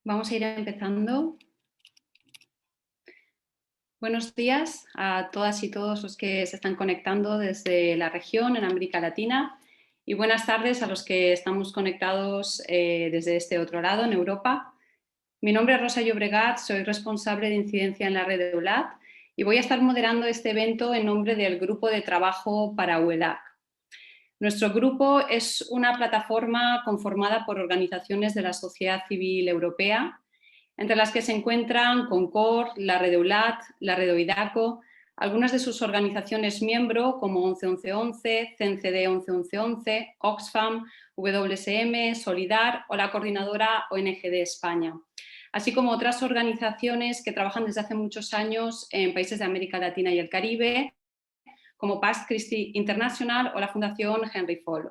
Vamos a ir empezando. Buenos días a todas y todos los que se están conectando desde la región en América Latina y buenas tardes a los que estamos conectados desde este otro lado, en Europa. Mi nombre es Rosa Llobregat, soy responsable de incidencia en la red de EULAT y voy a estar moderando este evento en nombre del Grupo de Trabajo para EULAT. Nuestro grupo es una plataforma conformada por organizaciones de la sociedad civil europea, entre las que se encuentran Concord, la Red EULAT, la Red OIDACO, algunas de sus organizaciones miembro como 11-11-11, CENCD 11-11-11, Oxfam, WSM, Solidar o la coordinadora ONG de España, así como otras organizaciones que trabajan desde hace muchos años en países de América Latina y el Caribe, como Pax Christi International o la Fundación Henry Ford.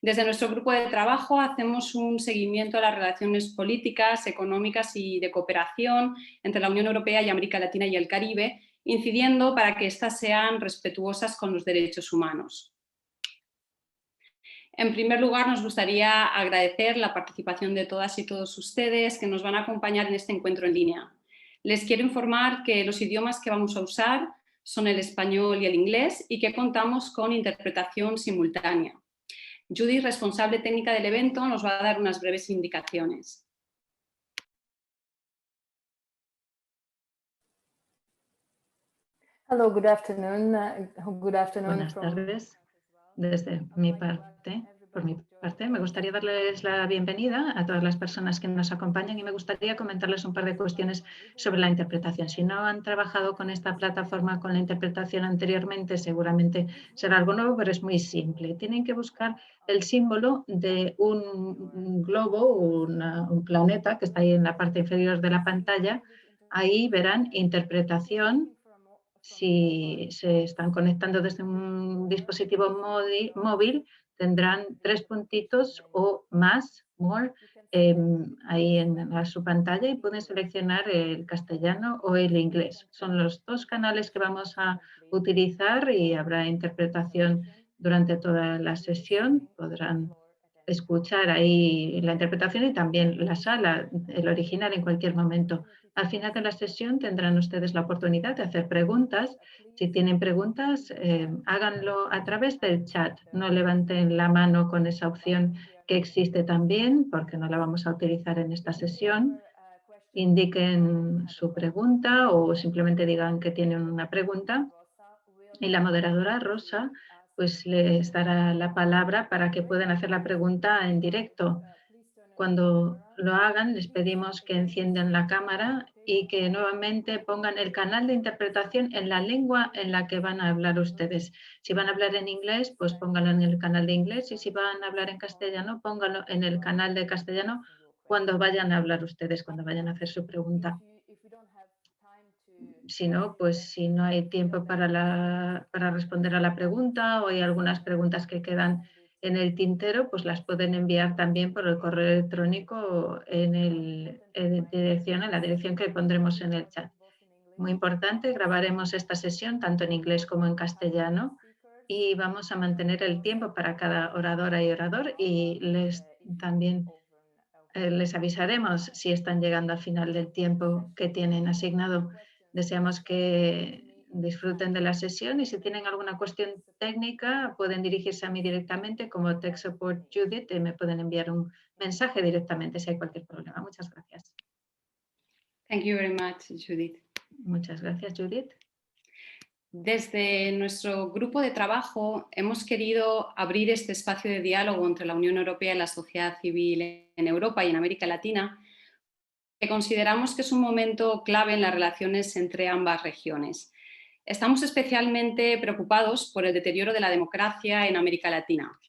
Desde nuestro grupo de trabajo hacemos un seguimiento a las relaciones políticas, económicas y de cooperación entre la Unión Europea y América Latina y el Caribe, incidiendo para que éstas sean respetuosas con los derechos humanos. En primer lugar, nos gustaría agradecer la participación de todas y todos ustedes que nos van a acompañar en este encuentro en línea. Les quiero informar que los idiomas que vamos a usar son el español y el inglés y que contamos con interpretación simultánea. Judy, responsable técnica del evento, nos va a dar unas breves indicaciones. Hello, good afternoon. Buenas tardes. Desde mi parte, me gustaría darles la bienvenida a todas las personas que nos acompañan y me gustaría comentarles un par de cuestiones sobre la interpretación. Si no han trabajado con esta plataforma, con la interpretación anteriormente, seguramente será algo nuevo, pero es muy simple. Tienen que buscar el símbolo de un globo, un planeta que está ahí en la parte inferior de la pantalla. Ahí verán interpretación. Si se están conectando desde un dispositivo móvil, tendrán 3 puntitos o más, more, ahí en su pantalla y pueden seleccionar el castellano o el inglés. Son los 2 canales que vamos a utilizar y habrá interpretación durante toda la sesión. Podrán escuchar ahí la interpretación y también la sala, el original en cualquier momento. Al final de la sesión tendrán ustedes la oportunidad de hacer preguntas. Si tienen preguntas, háganlo a través del chat. No levanten la mano con esa opción que existe también, porque no la vamos a utilizar en esta sesión. Indiquen su pregunta o simplemente digan que tienen una pregunta. Y la moderadora, Rosa, pues les dará la palabra para que puedan hacer la pregunta en directo. Cuando lo hagan, les pedimos que enciendan la cámara y que nuevamente pongan el canal de interpretación en la lengua en la que van a hablar ustedes. Si van a hablar en inglés, pues pónganlo en el canal de inglés y si van a hablar en castellano, pónganlo en el canal de castellano cuando vayan a hablar ustedes, cuando vayan a hacer su pregunta. Si no, pues si no hay tiempo para responder a la pregunta o hay algunas preguntas que quedan en el tintero, pues las pueden enviar también por el correo electrónico en la dirección que pondremos en el chat. Muy importante, grabaremos esta sesión tanto en inglés como en castellano y vamos a mantener el tiempo para cada oradora y orador y también les avisaremos si están llegando al final del tiempo que tienen asignado. Deseamos que disfruten de la sesión y si tienen alguna cuestión técnica pueden dirigirse a mí directamente como Tech Support Judith y me pueden enviar un mensaje directamente si hay cualquier problema. Muchas gracias. Thank you very much, Judith. Muchas gracias, Judith. Desde nuestro grupo de trabajo hemos querido abrir este espacio de diálogo entre la Unión Europea y la sociedad civil en Europa y en América Latina, que consideramos que es un momento clave en las relaciones entre ambas regiones. Estamos especialmente preocupados por el deterioro de la democracia en América Latina.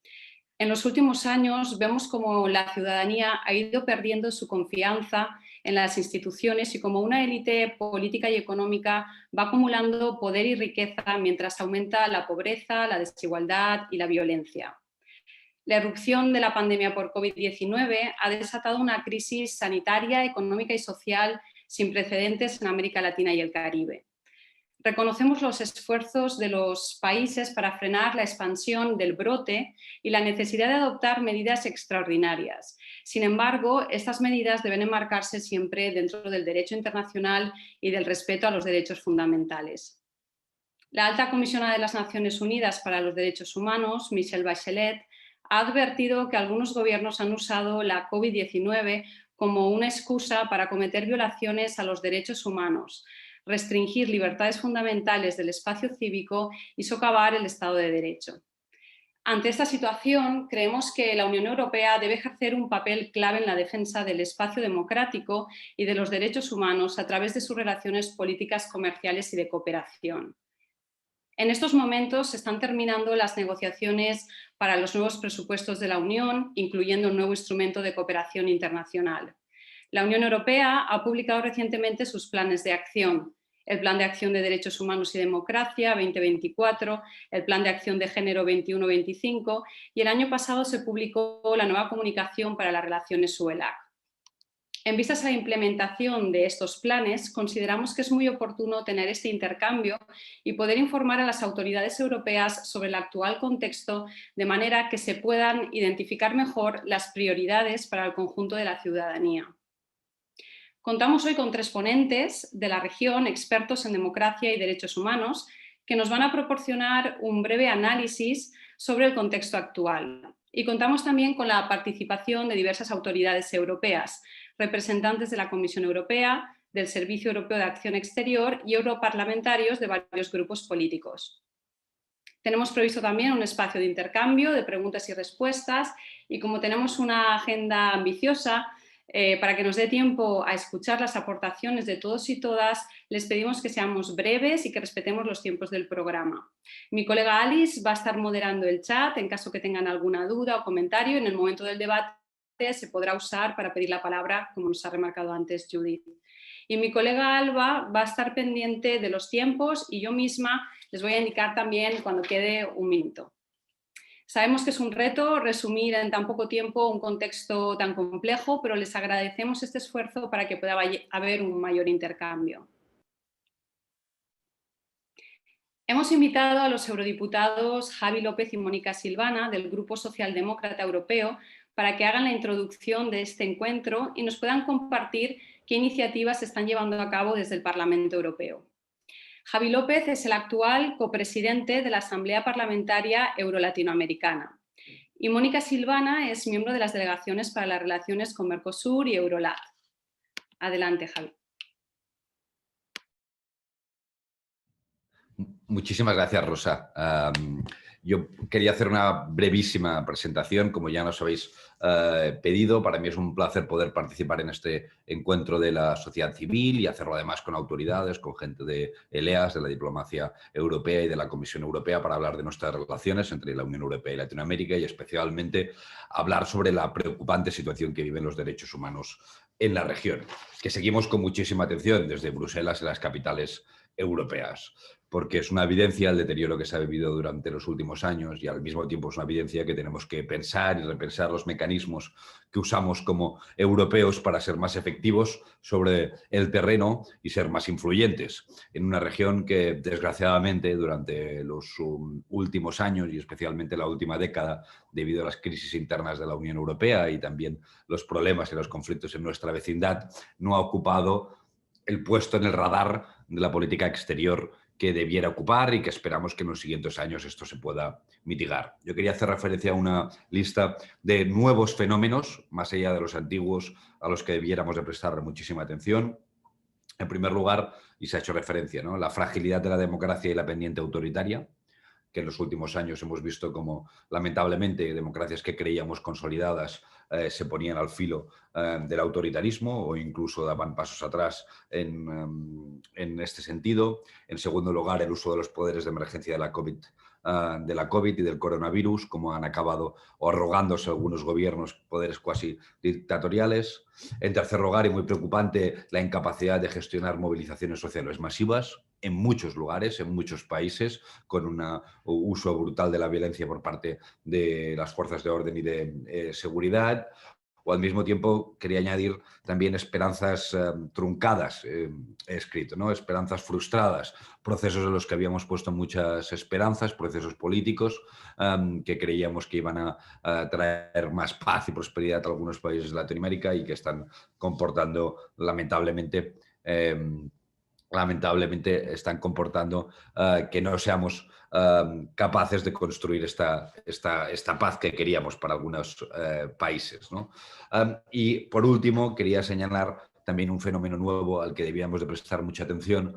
En los últimos años vemos cómo la ciudadanía ha ido perdiendo su confianza en las instituciones y cómo una élite política y económica va acumulando poder y riqueza mientras aumenta la pobreza, la desigualdad y la violencia. La irrupción de la pandemia por COVID-19 ha desatado una crisis sanitaria, económica y social sin precedentes en América Latina y el Caribe. Reconocemos los esfuerzos de los países para frenar la expansión del brote y la necesidad de adoptar medidas extraordinarias, Sin embargo, estas medidas deben enmarcarse siempre dentro del derecho internacional y del respeto a los derechos fundamentales. La alta comisionada de las Naciones Unidas para los Derechos Humanos, Michelle Bachelet, ha advertido que algunos gobiernos han usado la COVID-19 como una excusa para cometer violaciones a los derechos humanos, restringir libertades fundamentales del espacio cívico y socavar el Estado de Derecho. Ante esta situación, creemos que la Unión Europea debe ejercer un papel clave en la defensa del espacio democrático y de los derechos humanos a través de sus relaciones políticas, comerciales y de cooperación. En estos momentos se están terminando las negociaciones para los nuevos presupuestos de la Unión, incluyendo un nuevo instrumento de cooperación internacional. La Unión Europea ha publicado recientemente sus planes de acción: el Plan de Acción de Derechos Humanos y Democracia 2024, el Plan de Acción de Género 21-25 y el año pasado se publicó la nueva comunicación para las relaciones UE-LAC. En vistas a la implementación de estos planes, consideramos que es muy oportuno tener este intercambio y poder informar a las autoridades europeas sobre el actual contexto, de manera que se puedan identificar mejor las prioridades para el conjunto de la ciudadanía. Contamos hoy con 3 ponentes de la región, expertos en democracia y derechos humanos, que nos van a proporcionar un breve análisis sobre el contexto actual. Y contamos también con la participación de diversas autoridades europeas, representantes de la Comisión Europea, del Servicio Europeo de Acción Exterior y europarlamentarios de varios grupos políticos. Tenemos previsto también un espacio de intercambio de preguntas y respuestas y como tenemos una agenda ambiciosa, para que nos dé tiempo a escuchar las aportaciones de todos y todas, les pedimos que seamos breves y que respetemos los tiempos del programa. Mi colega Alice va a estar moderando el chat en caso que tengan alguna duda o comentario. En el momento del debate se podrá usar para pedir la palabra, como nos ha remarcado antes Judith. Y mi colega Alba va a estar pendiente de los tiempos y yo misma les voy a indicar también cuando quede un minuto. Sabemos que es un reto resumir en tan poco tiempo un contexto tan complejo, pero les agradecemos este esfuerzo para que pueda haber un mayor intercambio. Hemos invitado a los eurodiputados Javi López y Mónica Silvana del Grupo Socialdemócrata Europeo para que hagan la introducción de este encuentro y nos puedan compartir qué iniciativas se están llevando a cabo desde el Parlamento Europeo. Javi López es el actual copresidente de la Asamblea Parlamentaria Euro-Latinoamericana y Mónica Silvana es miembro de las delegaciones para las relaciones con Mercosur y Eurolat. Adelante, Javi. Muchísimas gracias, Rosa. Yo quería hacer una brevísima presentación, como ya nos habéis pedido. Para mí es un placer poder participar en este encuentro de la sociedad civil y hacerlo además con autoridades, con gente de ELEAS, de la diplomacia europea y de la Comisión Europea para hablar de nuestras relaciones entre la Unión Europea y Latinoamérica y especialmente hablar sobre la preocupante situación que viven los derechos humanos en la región, que seguimos con muchísima atención desde Bruselas y las capitales europeas, porque es una evidencia el deterioro que se ha vivido durante los últimos años y al mismo tiempo es una evidencia que tenemos que pensar y repensar los mecanismos que usamos como europeos para ser más efectivos sobre el terreno y ser más influyentes en una región que desgraciadamente durante los últimos años y especialmente la última década, debido a las crisis internas de la Unión Europea y también los problemas y los conflictos en nuestra vecindad, no ha ocupado el puesto en el radar de la política exterior que debiera ocupar y que esperamos que en los siguientes años esto se pueda mitigar. Yo quería hacer referencia a una lista de nuevos fenómenos, más allá de los antiguos, a los que debiéramos de prestar muchísima atención. En primer lugar, y se ha hecho referencia, ¿no?, la fragilidad de la democracia y la pendiente autoritaria, que en los últimos años hemos visto como, lamentablemente, democracias que creíamos consolidadas se ponían al filo del autoritarismo o incluso daban pasos atrás en este sentido. En segundo lugar, el uso de los poderes de emergencia de la COVID y del coronavirus, como han acabado o arrogándose algunos gobiernos poderes cuasi dictatoriales. En tercer lugar, y muy preocupante, la incapacidad de gestionar movilizaciones sociales masivas en muchos lugares, en muchos países, con un uso brutal de la violencia por parte de las fuerzas de orden y de seguridad. o al mismo tiempo quería añadir también esperanzas truncadas, he escrito, ¿no? Esperanzas frustradas, procesos en los que habíamos puesto muchas esperanzas, procesos políticos que creíamos que iban a traer más paz y prosperidad a algunos países de Latinoamérica y que están comportando lamentablemente están comportando que no seamos capaces de construir esta paz que queríamos para algunos países, ¿no? Y por último, quería señalar también un fenómeno nuevo al que debíamos de prestar mucha atención,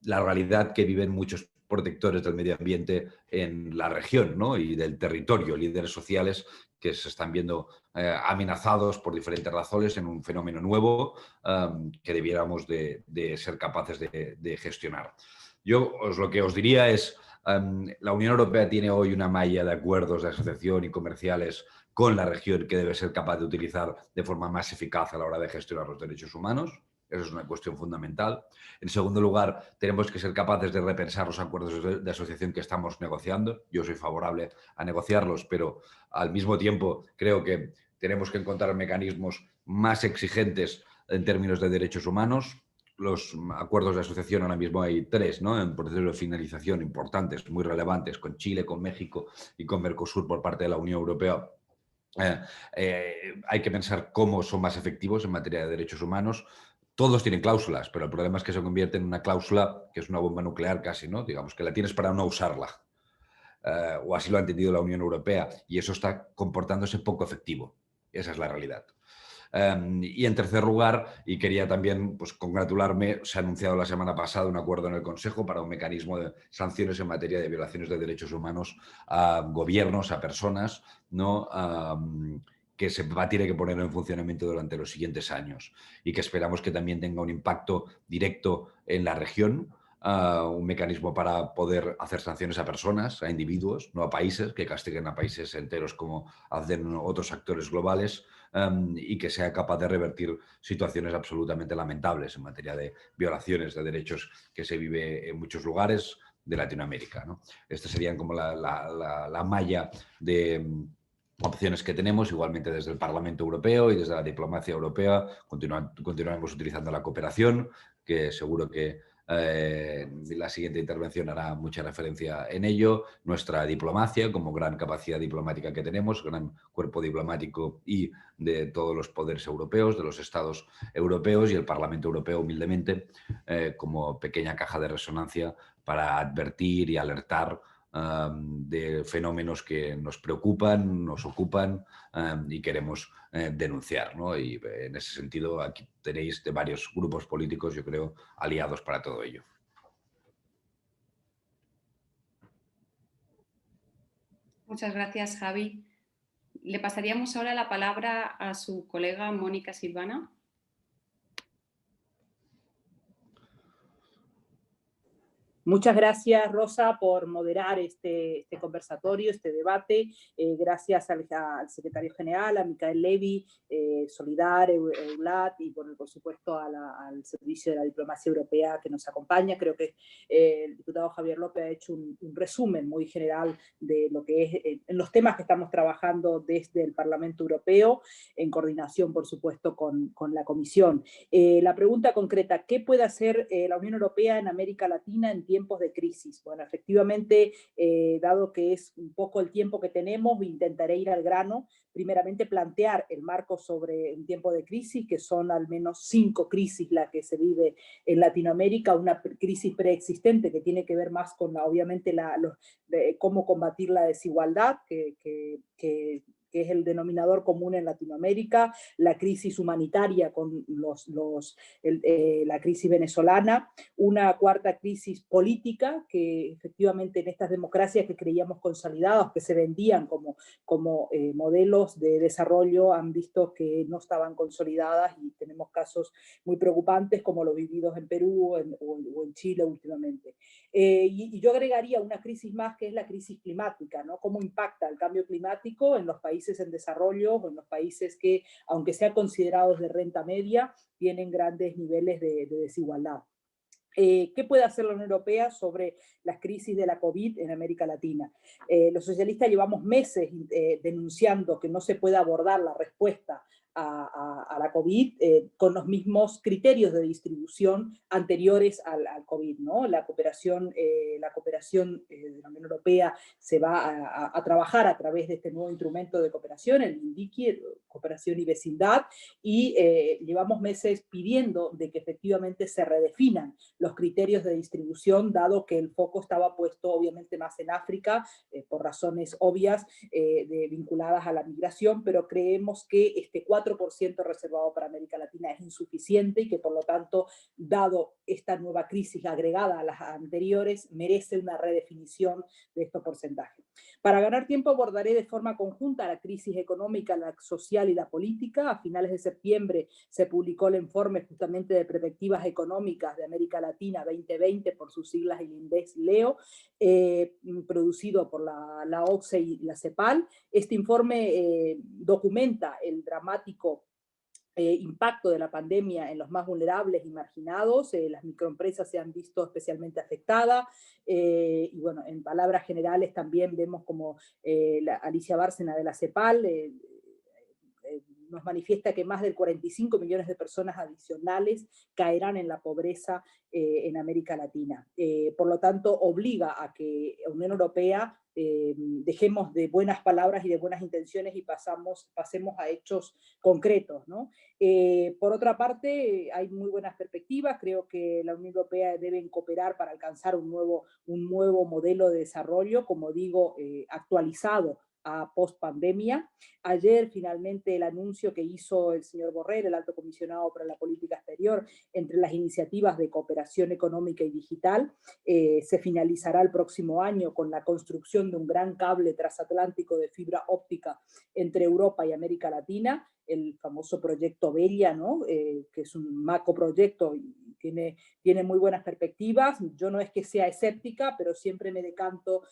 la realidad que viven muchos protectores del medio ambiente en la región, ¿no? Y del territorio, líderes sociales que se están viendo amenazados por diferentes razones en un fenómeno nuevo que debiéramos de ser capaces de gestionar. Yo lo que os diría es, la Unión Europea tiene hoy una malla de acuerdos de asociación y comerciales con la región que debe ser capaz de utilizar de forma más eficaz a la hora de gestionar los derechos humanos. Eso es una cuestión fundamental. En segundo lugar, tenemos que ser capaces de repensar los acuerdos de asociación que estamos negociando. Yo soy favorable a negociarlos, pero al mismo tiempo creo que tenemos que encontrar mecanismos más exigentes en términos de derechos humanos. Los acuerdos de asociación ahora mismo hay 3, ¿no? En proceso de finalización importantes, muy relevantes, con Chile, con México y con Mercosur por parte de la Unión Europea. Hay que pensar cómo son más efectivos en materia de derechos humanos. Todos tienen cláusulas, pero el problema es que se convierte en una cláusula que es una bomba nuclear casi, ¿no? Digamos que la tienes para no usarla. O así lo ha entendido la Unión Europea, y eso está comportándose poco efectivo. Esa es la realidad. Y en tercer lugar, y quería también pues, congratularme, se ha anunciado la semana pasada un acuerdo en el Consejo para un mecanismo de sanciones en materia de violaciones de derechos humanos a gobiernos, a personas, ¿no? Que se tiene que poner en funcionamiento durante los siguientes años y que esperamos que también tenga un impacto directo en la región. Un mecanismo para poder hacer sanciones a personas, a individuos, no a países, que castiguen a países enteros como hacen otros actores globales, y que sea capaz de revertir situaciones absolutamente lamentables en materia de violaciones de derechos que se vive en muchos lugares de Latinoamérica, ¿no? Estas serían como la malla de opciones que tenemos, igualmente desde el Parlamento Europeo y desde la diplomacia europea. Continuaremos utilizando la cooperación, que seguro que la siguiente intervención hará mucha referencia en ello. Nuestra diplomacia, como gran capacidad diplomática que tenemos, gran cuerpo diplomático y de todos los poderes europeos, de los estados europeos, y el Parlamento Europeo, humildemente, como pequeña caja de resonancia para advertir y alertar de fenómenos que nos preocupan, nos ocupan y queremos denunciar, ¿no? Y en ese sentido aquí tenéis de varios grupos políticos, yo creo, aliados para todo ello. Muchas gracias, Javi. Le pasaríamos ahora la palabra a su colega Mónica Silvana. Muchas gracias, Rosa, por moderar este conversatorio, este debate. Gracias al secretario general, a Micael Levy, Solidar, EULAT y por supuesto al servicio de la diplomacia europea que nos acompaña. Creo que el diputado Javier López ha hecho un resumen muy general de lo que es en los temas que estamos trabajando desde el Parlamento Europeo, en coordinación, por supuesto, con la Comisión. La pregunta concreta, ¿qué puede hacer la Unión Europea en América Latina en tiempos de crisis? Bueno, efectivamente, dado que es un poco el tiempo que tenemos, intentaré ir al grano. Primeramente, plantear el marco sobre un tiempo de crisis, que son al menos 5 crisis las que se vive en Latinoamérica, una crisis preexistente que tiene que ver más con, obviamente, cómo combatir la desigualdad, que es el denominador común en Latinoamérica, la crisis humanitaria con la crisis venezolana, una cuarta crisis política, que efectivamente en estas democracias que creíamos consolidadas, que se vendían como modelos de desarrollo, han visto que no estaban consolidadas y tenemos casos muy preocupantes como los vividos en Perú o en Chile últimamente. Y yo agregaría una crisis más, que es la crisis climática, ¿no? Cómo impacta el cambio climático en los países en desarrollo o en los países que, aunque sean considerados de renta media, tienen grandes niveles de desigualdad. ¿Qué puede hacer la Unión Europea sobre las crisis de la COVID en América Latina? Los socialistas llevamos meses denunciando que no se puede abordar la respuesta a la COVID con los mismos criterios de distribución anteriores al COVID, ¿no? La cooperación de la Unión Europea se va a trabajar a través de este nuevo instrumento de cooperación, el INDICI, cooperación y vecindad, y llevamos meses pidiendo de que efectivamente se redefinan los criterios de distribución, dado que el foco estaba puesto obviamente más en África, por razones obvias vinculadas a la migración, pero creemos que este 4% reservado para América Latina es insuficiente y que por lo tanto, dado esta nueva crisis agregada a las anteriores, merece una redefinición de estos porcentajes. Para ganar tiempo abordaré de forma conjunta la crisis económica, la social y la política. A finales de septiembre se publicó el informe justamente de perspectivas económicas de América Latina 2020, por sus siglas en inglés LEO, producido por la OCDE y la CEPAL. Este informe documenta el dramático impacto de la pandemia en los más vulnerables y marginados. Las microempresas se han visto especialmente afectadas, y bueno, en palabras generales también vemos como Alicia Bárcena de la CEPAL nos manifiesta que más de 45 millones de personas adicionales caerán en la pobreza en América Latina. Por lo tanto, obliga a que la Unión Europea dejemos de buenas palabras y de buenas intenciones y pasemos a hechos concretos, ¿no? Por otra parte, hay muy buenas perspectivas. Creo que la Unión Europea debe cooperar para alcanzar un nuevo modelo de desarrollo, como digo, actualizado a post-pandemia. Ayer, finalmente, el anuncio que hizo el señor Borrell, el alto comisionado para la política exterior, entre las iniciativas de cooperación económica y digital, se finalizará el próximo año con la construcción de un gran cable transatlántico de fibra óptica entre Europa y América Latina, el famoso proyecto Bella, ¿no? Que es un macroproyecto y tiene muy buenas perspectivas. Yo no es que sea escéptica, pero siempre me decanto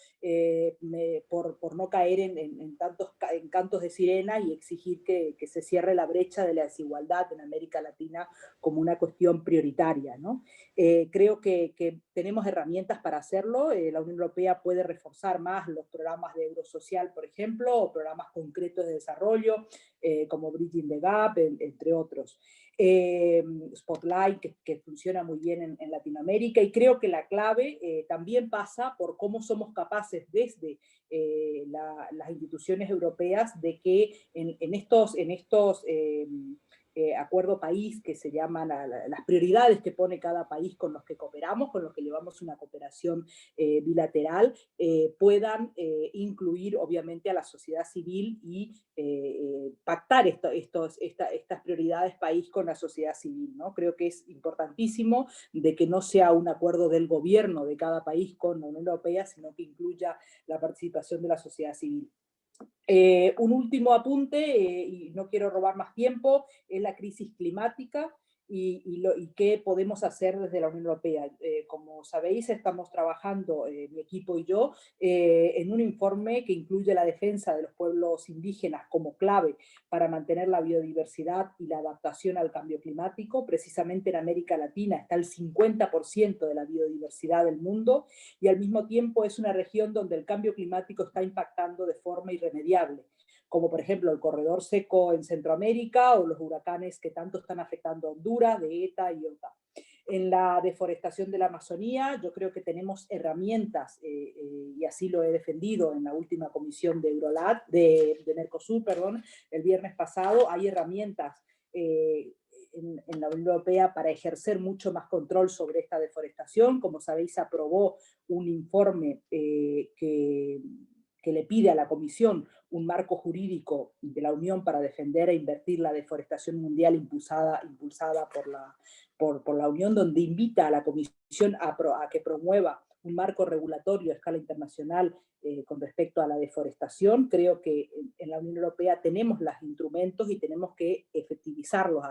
por no caer en cantos de sirena y exigir que se cierre la brecha de la desigualdad en América Latina como una cuestión prioritaria, ¿no? Creo que tenemos herramientas para hacerlo. La Unión Europea puede reforzar más los programas de Eurosocial, por ejemplo, o programas concretos de desarrollo, como Bridging the Gap, entre otros. Spotlight, que funciona muy bien en Latinoamérica, y creo que la clave también pasa por cómo somos capaces desde las instituciones europeas de que en estos acuerdo país, que se llaman las prioridades que pone cada país con los que cooperamos, con los que llevamos una cooperación bilateral, puedan incluir obviamente a la sociedad civil y pactar estas prioridades país con la sociedad civil, ¿no? Creo que es importantísimo de que no sea un acuerdo del gobierno de cada país con la Unión Europea, sino que incluya la participación de la sociedad civil. Un último apunte, y no quiero robar más tiempo, es la crisis climática y qué podemos hacer desde la Unión Europea. Como sabéis, estamos trabajando, mi equipo y yo, en un informe que incluye la defensa de los pueblos indígenas como clave para mantener la biodiversidad y la adaptación al cambio climático. Precisamente en América Latina está el 50% de la biodiversidad del mundo, y al mismo tiempo es una región donde el cambio climático está impactando de forma irremediable, como por ejemplo el corredor seco en Centroamérica o los huracanes que tanto están afectando a Honduras, de ETA y OTA. En la deforestación de la Amazonía, yo creo que tenemos herramientas, y así lo he defendido en la última comisión de Mercosur, el viernes pasado. Hay herramientas en la Unión Europea para ejercer mucho más control sobre esta deforestación. Como sabéis, se aprobó un informe que le pide a la Comisión un marco jurídico de la Unión para defender e invertir la deforestación mundial impulsada por la Unión, donde invita a la Comisión a que promueva un marco regulatorio a escala internacional con respecto a la deforestación. Creo que en la Unión Europea tenemos los instrumentos y tenemos que efectivizarlos,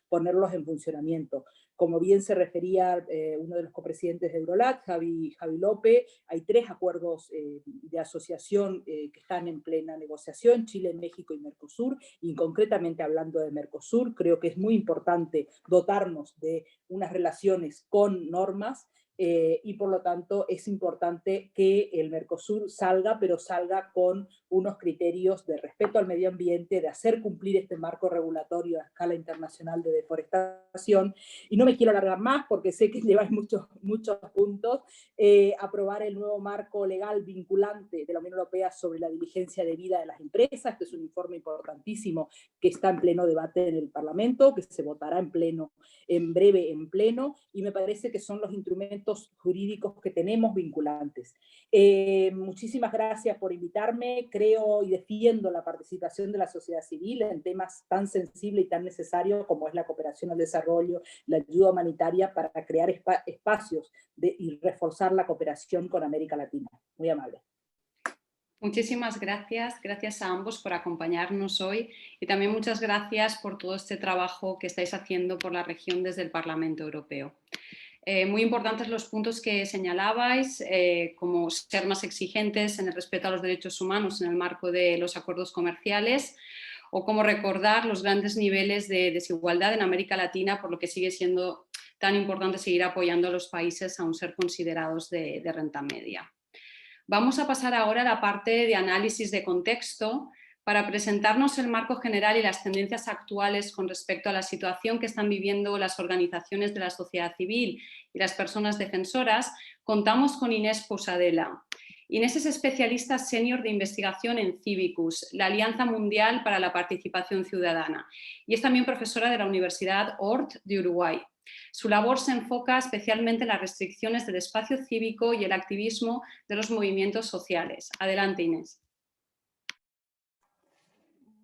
ponerlos en funcionamiento. Como bien se refería uno de los copresidentes de Eurolat, Javi López, hay 3 acuerdos de asociación que están en plena negociación: Chile, México y Mercosur. Y concretamente hablando de Mercosur, creo que es muy importante dotarnos de unas relaciones con normas y por lo tanto es importante que el Mercosur salga, pero salga con unos criterios de respeto al medio ambiente, de hacer cumplir este marco regulatorio a escala internacional de deforestación. Y no me quiero alargar más porque sé que lleváis muchos puntos. Aprobar el nuevo marco legal vinculante de la Unión Europea sobre la diligencia debida de las empresas. Este es un informe importantísimo que está en pleno debate en el Parlamento, que se votará en pleno, en breve en pleno, y me parece que son los instrumentos jurídicos que tenemos vinculantes. Muchísimas gracias por invitarme. Creo y defiendo la participación de la sociedad civil en temas tan sensibles y tan necesarios como es la cooperación al desarrollo, la ayuda humanitaria, para crear espacios y reforzar la cooperación con América Latina. Muy amable. Muchísimas gracias. Gracias a ambos por acompañarnos hoy y también muchas gracias por todo este trabajo que estáis haciendo por la región desde el Parlamento Europeo. Muy importantes los puntos que señalabais, como ser más exigentes en el respeto a los derechos humanos en el marco de los acuerdos comerciales, o como recordar los grandes niveles de desigualdad en América Latina, por lo que sigue siendo tan importante seguir apoyando a los países aún ser considerados de renta media. Vamos a pasar ahora a la parte de análisis de contexto para presentarnos el marco general y las tendencias actuales con respecto a la situación que están viviendo las organizaciones de la sociedad civil y las personas defensoras. Contamos con Inés Pousadela. Inés es especialista senior de investigación en Civicus, la Alianza Mundial para la Participación Ciudadana, y es también profesora de la Universidad Hort de Uruguay. Su labor se enfoca especialmente en las restricciones del espacio cívico y el activismo de los movimientos sociales. Adelante, Inés.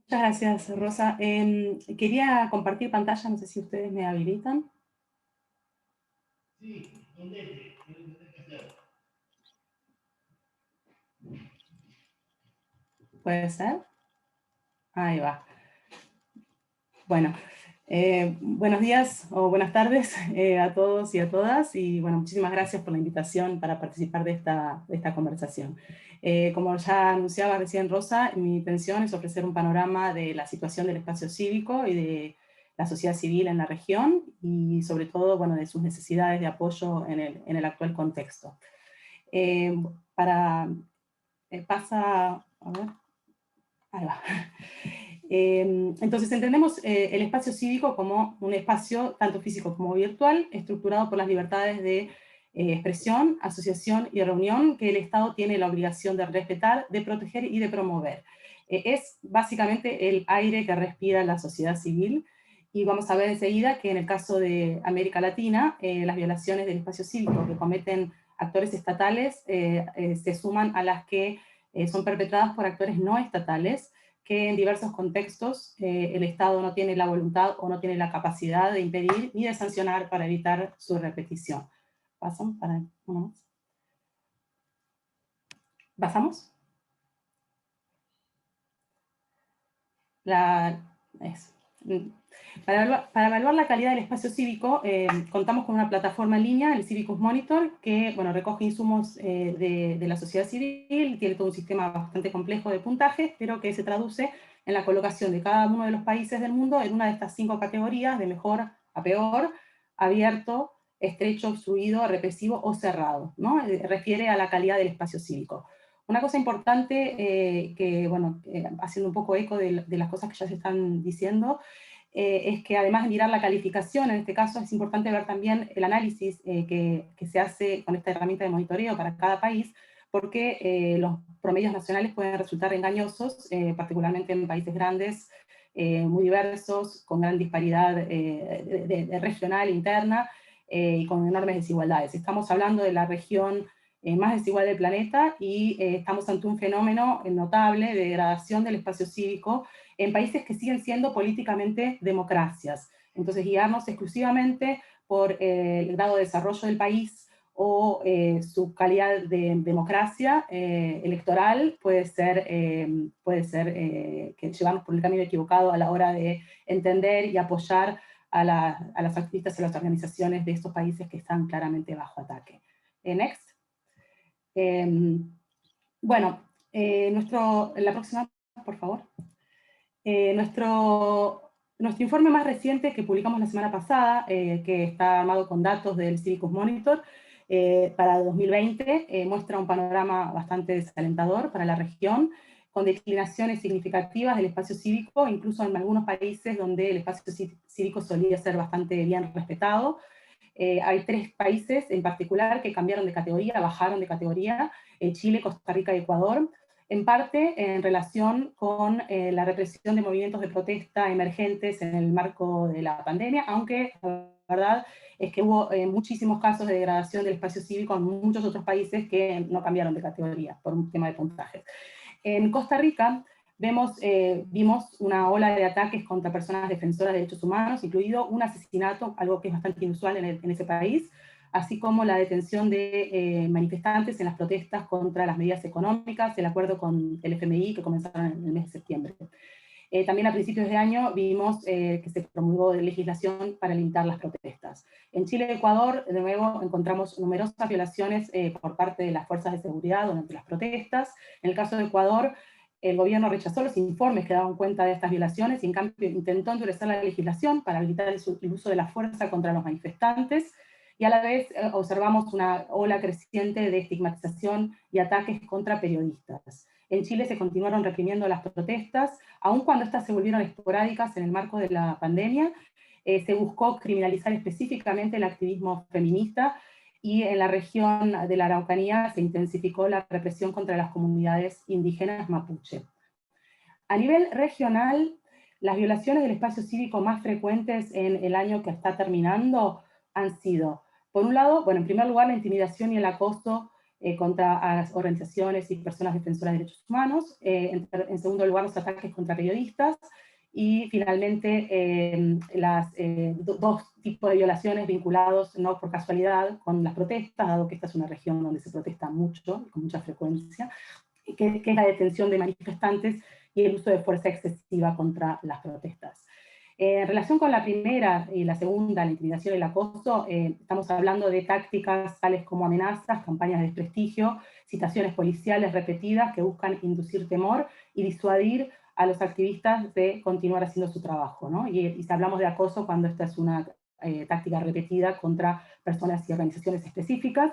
Muchas gracias, Rosa. Quería compartir pantalla, no sé si ustedes me habilitan. Sí, ¿dónde? ¿Puede ser? Ahí va. Bueno, buenos días o buenas tardes a todos y a todas, y bueno, muchísimas gracias por la invitación para participar de esta conversación. Como ya anunciaba recién Rosa, mi intención es ofrecer un panorama de la situación del espacio cívico y de la sociedad civil en la región, y sobre todo, bueno, de sus necesidades de apoyo en el actual contexto. Pasa, a ver, ahí va. Entonces entendemos el espacio cívico como un espacio tanto físico como virtual, estructurado por las libertades de expresión, asociación y reunión que el Estado tiene la obligación de respetar, de proteger y de promover. Es básicamente el aire que respira la sociedad civil, y vamos a ver enseguida que en el caso de América Latina, las violaciones del espacio cívico que cometen actores estatales se suman a las que son perpetradas por actores no estatales, que en diversos contextos el Estado no tiene la voluntad o no tiene la capacidad de impedir ni de sancionar para evitar su repetición. ¿Pasamos para uno más? ¿Pasamos? Para evaluar la calidad del espacio cívico, contamos con una plataforma en línea, el Civicus Monitor, que bueno, recoge insumos de la sociedad civil, tiene todo un sistema bastante complejo de puntajes, pero que se traduce en la colocación de cada uno de los países del mundo en una de estas 5 categorías, de mejor a peor, abierto, estrecho, obstruido, represivo o cerrado, ¿no? Refiere a la calidad del espacio cívico. Una cosa importante, que bueno, haciendo un poco eco de las cosas que ya se están diciendo, es que además de mirar la calificación, en este caso es importante ver también el análisis que se hace con esta herramienta de monitoreo para cada país, porque los promedios nacionales pueden resultar engañosos, particularmente en países grandes, muy diversos, con gran disparidad de regional, interna, y con enormes desigualdades. Estamos hablando de la región más desigual del planeta, y estamos ante un fenómeno notable de degradación del espacio cívico en países que siguen siendo políticamente democracias. Entonces, guiarnos exclusivamente por el grado de desarrollo del país o su calidad de democracia electoral puede ser que llevarnos por el camino equivocado a la hora de entender y apoyar a las activistas y a las organizaciones de estos países que están claramente bajo ataque. Next. Bueno, la próxima, por favor. Nuestro informe más reciente que publicamos la semana pasada, que está armado con datos del Civicus Monitor, para 2020 muestra un panorama bastante desalentador para la región, con declinaciones significativas del espacio cívico, incluso en algunos países donde el espacio cívico solía ser bastante bien respetado. Hay 3 países en particular que cambiaron de categoría, bajaron de categoría, Chile, Costa Rica y Ecuador, en parte en relación con la represión de movimientos de protesta emergentes en el marco de la pandemia, aunque la verdad es que hubo muchísimos casos de degradación del espacio cívico en muchos otros países que no cambiaron de categoría por un tema de puntajes. En Costa Rica vimos una ola de ataques contra personas defensoras de derechos humanos, incluido un asesinato, algo que es bastante inusual en ese país, así como la detención de manifestantes en las protestas contra las medidas económicas, el acuerdo con el FMI que comenzaron en el mes de septiembre. También a principios de año vimos que se promulgó legislación para limitar las protestas. En Chile y Ecuador, de nuevo, encontramos numerosas violaciones por parte de las fuerzas de seguridad durante las protestas. En el caso de Ecuador, el gobierno rechazó los informes que daban cuenta de estas violaciones y en cambio intentó endurecer la legislación para habilitar el uso de la fuerza contra los manifestantes, y a la vez observamos una ola creciente de estigmatización y ataques contra periodistas. En Chile se continuaron reprimiendo las protestas, aun cuando estas se volvieron esporádicas en el marco de la pandemia. Se buscó criminalizar específicamente el activismo feminista, y en la región de la Araucanía se intensificó la represión contra las comunidades indígenas mapuche. A nivel regional, las violaciones del espacio cívico más frecuentes en el año que está terminando han sido, por un lado, bueno, en primer lugar, la intimidación y el acoso contra las organizaciones y personas defensoras de derechos humanos, en segundo lugar, los ataques contra periodistas, y finalmente 2 tipos de violaciones vinculados, no por casualidad, con las protestas, dado que esta es una región donde se protesta mucho, con mucha frecuencia, que es la detención de manifestantes y el uso de fuerza excesiva contra las protestas. En relación con la primera y la segunda, la intimidación y el acoso, estamos hablando de tácticas tales como amenazas, campañas de desprestigio, citaciones policiales repetidas que buscan inducir temor y disuadir a los activistas de continuar haciendo su trabajo, ¿no? Y hablamos de acoso cuando esta es una táctica repetida contra personas y organizaciones específicas.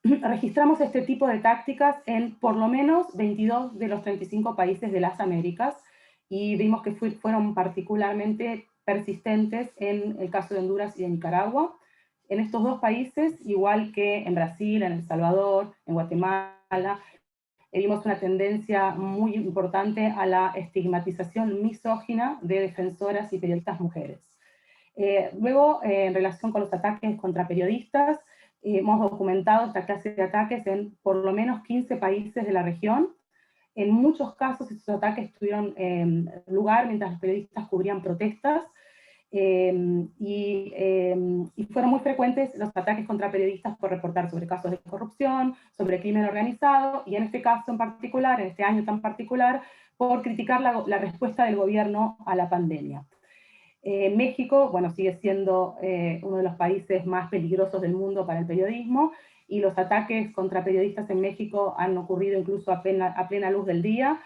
Registramos este tipo de tácticas en por lo menos 22 de los 35 países de las Américas, y vimos que fueron particularmente persistentes en el caso de Honduras y de Nicaragua. En estos 2 países, igual que en Brasil, en El Salvador, en Guatemala, vimos una tendencia muy importante a la estigmatización misógina de defensoras y periodistas mujeres. Luego, en relación con los ataques contra periodistas, hemos documentado esta clase de ataques en por lo menos 15 países de la región. En muchos casos estos ataques tuvieron lugar mientras los periodistas cubrían protestas, y fueron muy frecuentes los ataques contra periodistas por reportar sobre casos de corrupción, sobre crimen organizado, y en este caso en particular, en este año tan particular, por criticar la respuesta del gobierno a la pandemia. México, bueno, sigue siendo uno de los países más peligrosos del mundo para el periodismo, y los ataques contra periodistas en México han ocurrido incluso a plena luz del día.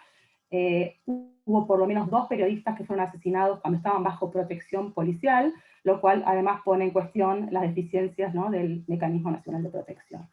Hubo por lo menos 2 periodistas que fueron asesinados cuando estaban bajo protección policial, lo cual además pone en cuestión las deficiencias, ¿no?, del Mecanismo Nacional de Protección.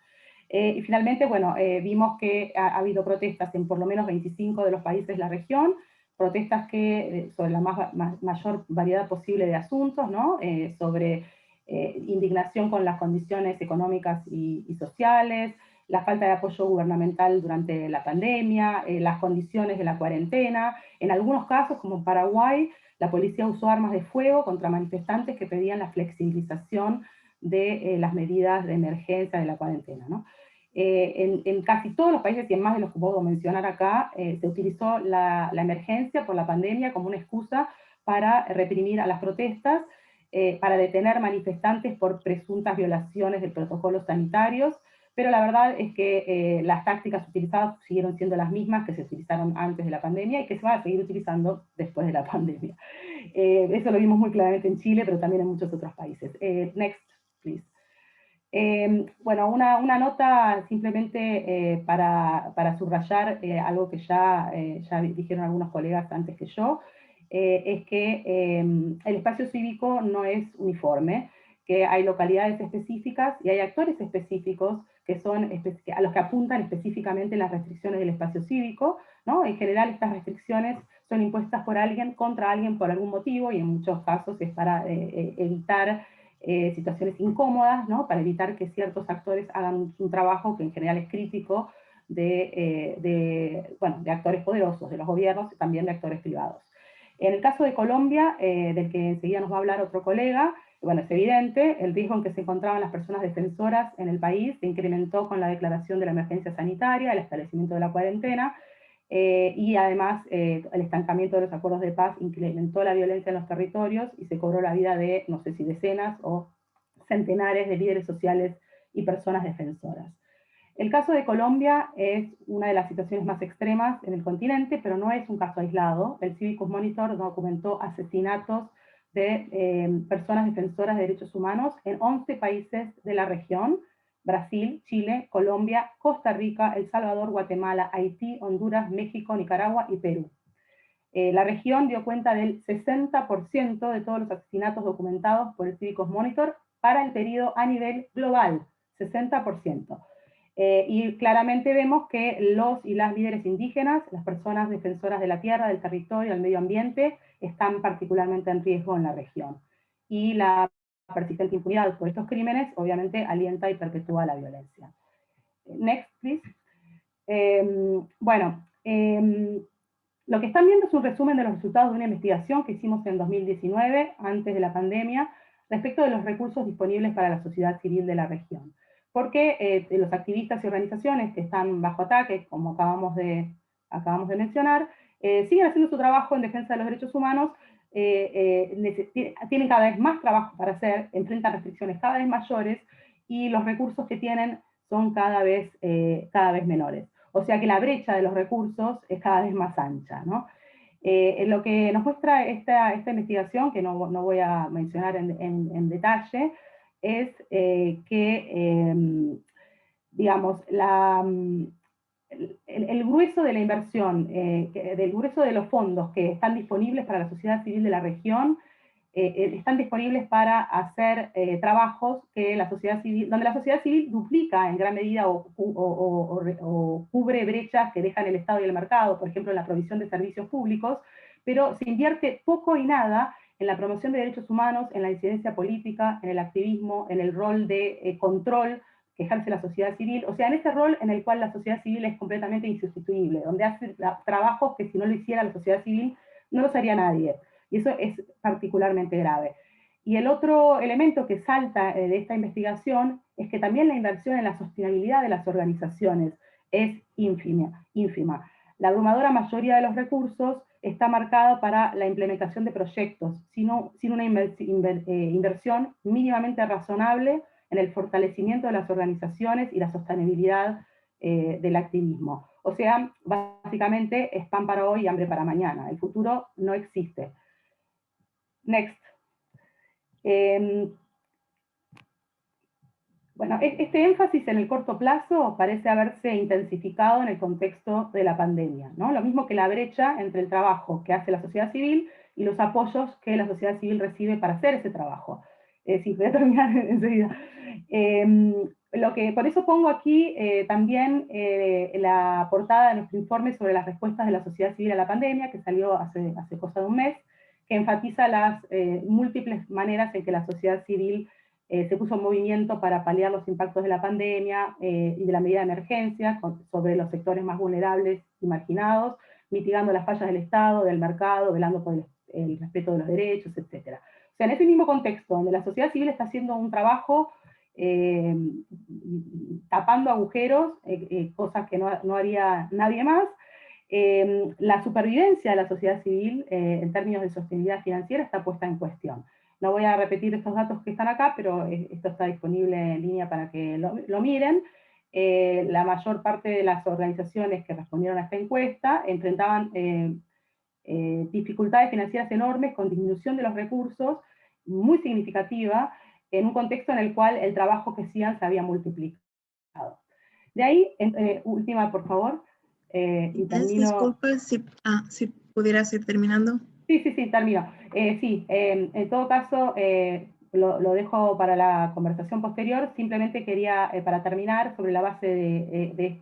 Y finalmente, bueno, vimos que ha habido protestas en por lo menos 25 de los países de la región, protestas que, sobre la mayor variedad posible de asuntos, ¿no?, sobre indignación con las condiciones económicas y sociales, la falta de apoyo gubernamental durante la pandemia, las condiciones de la cuarentena. En algunos casos, como en Paraguay, la policía usó armas de fuego contra manifestantes que pedían la flexibilización de las medidas de emergencia de la cuarentena, ¿no? En casi todos los países, y en más de los que puedo mencionar acá, se utilizó la emergencia por la pandemia como una excusa para reprimir a las protestas, para detener manifestantes por presuntas violaciones de protocolos sanitarios, pero la verdad es que las tácticas utilizadas siguieron siendo las mismas que se utilizaron antes de la pandemia y que se van a seguir utilizando después de la pandemia. Eso lo vimos muy claramente en Chile, pero también en muchos otros países. Next, please. Bueno, una nota simplemente para subrayar algo que ya dijeron algunos colegas antes que yo, es que el espacio cívico no es uniforme. que hay localidades específicas y hay actores específicos que son a los que apuntan específicamente las restricciones del espacio cívico, ¿no? En general estas restricciones son impuestas por alguien contra alguien por algún motivo, y en muchos casos es para evitar situaciones incómodas, ¿no? Para evitar que ciertos actores hagan un trabajo que en general es crítico de actores poderosos, de los gobiernos y también de actores privados. En el caso de Colombia, del que enseguida nos va a hablar otro colega, bueno, es evidente, el riesgo en que se encontraban las personas defensoras en el país se incrementó con la declaración de la emergencia sanitaria, el establecimiento de la cuarentena, y además el estancamiento de los acuerdos de paz incrementó la violencia en los territorios y se cobró la vida de, no sé si decenas o centenares de líderes sociales y personas defensoras. El caso de Colombia es una de las situaciones más extremas en el continente, pero no es un caso aislado. El Civicus Monitor documentó asesinatos de personas defensoras de derechos humanos en 11 países de la región: Brasil, Chile, Colombia, Costa Rica, El Salvador, Guatemala, Haití, Honduras, México, Nicaragua y Perú. La región dio cuenta del 60% de todos los asesinatos documentados por el Civicus Monitor para el periodo a nivel global, 60%. Y claramente vemos que los y las líderes indígenas, las personas defensoras de la tierra, del territorio, del medio ambiente, están particularmente en riesgo en la región. Y la persistente impunidad por estos crímenes obviamente alienta y perpetúa la violencia. Next, please. Lo que están viendo es un resumen de los resultados de una investigación que hicimos en 2019, antes de la pandemia, respecto de los recursos disponibles para la sociedad civil de la región. Porque los activistas y organizaciones que están bajo ataque, como acabamos de mencionar, siguen haciendo su trabajo en defensa de los derechos humanos, tienen cada vez más trabajo para hacer, enfrentan restricciones cada vez mayores, y los recursos que tienen son cada vez menores. O sea que la brecha de los recursos es cada vez más ancha, ¿no? Lo que nos muestra esta investigación, que no voy a mencionar en detalle, es que, digamos, el grueso de la inversión, del grueso de los fondos que están disponibles para la sociedad civil de la región, están disponibles para hacer trabajos que donde la sociedad civil duplica en gran medida o cubre brechas que dejan el Estado y el mercado, por ejemplo, en la provisión de servicios públicos, pero se invierte poco y nada en la promoción de derechos humanos, en la incidencia política, en el activismo, en el rol de control que ejerce la sociedad civil, o sea, en ese rol en el cual la sociedad civil es completamente insustituible, donde hace trabajos que si no lo hiciera la sociedad civil no los haría nadie. Y eso es particularmente grave. Y el otro elemento que salta de esta investigación es que también la inversión en la sostenibilidad de las organizaciones es ínfima. La abrumadora mayoría de los recursos está marcada para la implementación de proyectos, sin una inversión mínimamente razonable en el fortalecimiento de las organizaciones y la sostenibilidad del activismo. O sea, básicamente es pan para hoy y hambre para mañana. El futuro no existe. Next. Bueno, este énfasis en el corto plazo parece haberse intensificado en el contexto de la pandemia, ¿no? Lo mismo que la brecha entre el trabajo que hace la sociedad civil y los apoyos que la sociedad civil recibe para hacer ese trabajo. Sí, voy a terminar enseguida. Por eso pongo aquí también la portada de nuestro informe sobre las respuestas de la sociedad civil a la pandemia, que salió hace cosa de un mes, que enfatiza las múltiples maneras en que la sociedad civil se puso en movimiento para paliar los impactos de la pandemia y de la medida de emergencia sobre los sectores más vulnerables y marginados, mitigando las fallas del Estado, del mercado, velando por el respeto de los derechos, etc. O sea, en ese mismo contexto, donde la sociedad civil está haciendo un trabajo tapando agujeros, cosas que no haría nadie más, la supervivencia de la sociedad civil en términos de sostenibilidad financiera está puesta en cuestión. No voy a repetir estos datos que están acá, pero esto está disponible en línea para que lo miren. La mayor parte de las organizaciones que respondieron a esta encuesta enfrentaban dificultades financieras enormes con disminución de los recursos muy significativa en un contexto en el cual el trabajo que hacían se había multiplicado. De ahí, última, por favor. Y termino... Disculpe, si pudieras ir terminando. Sí, termino. En todo caso, lo dejo para la conversación posterior. Simplemente quería, para terminar, sobre la base de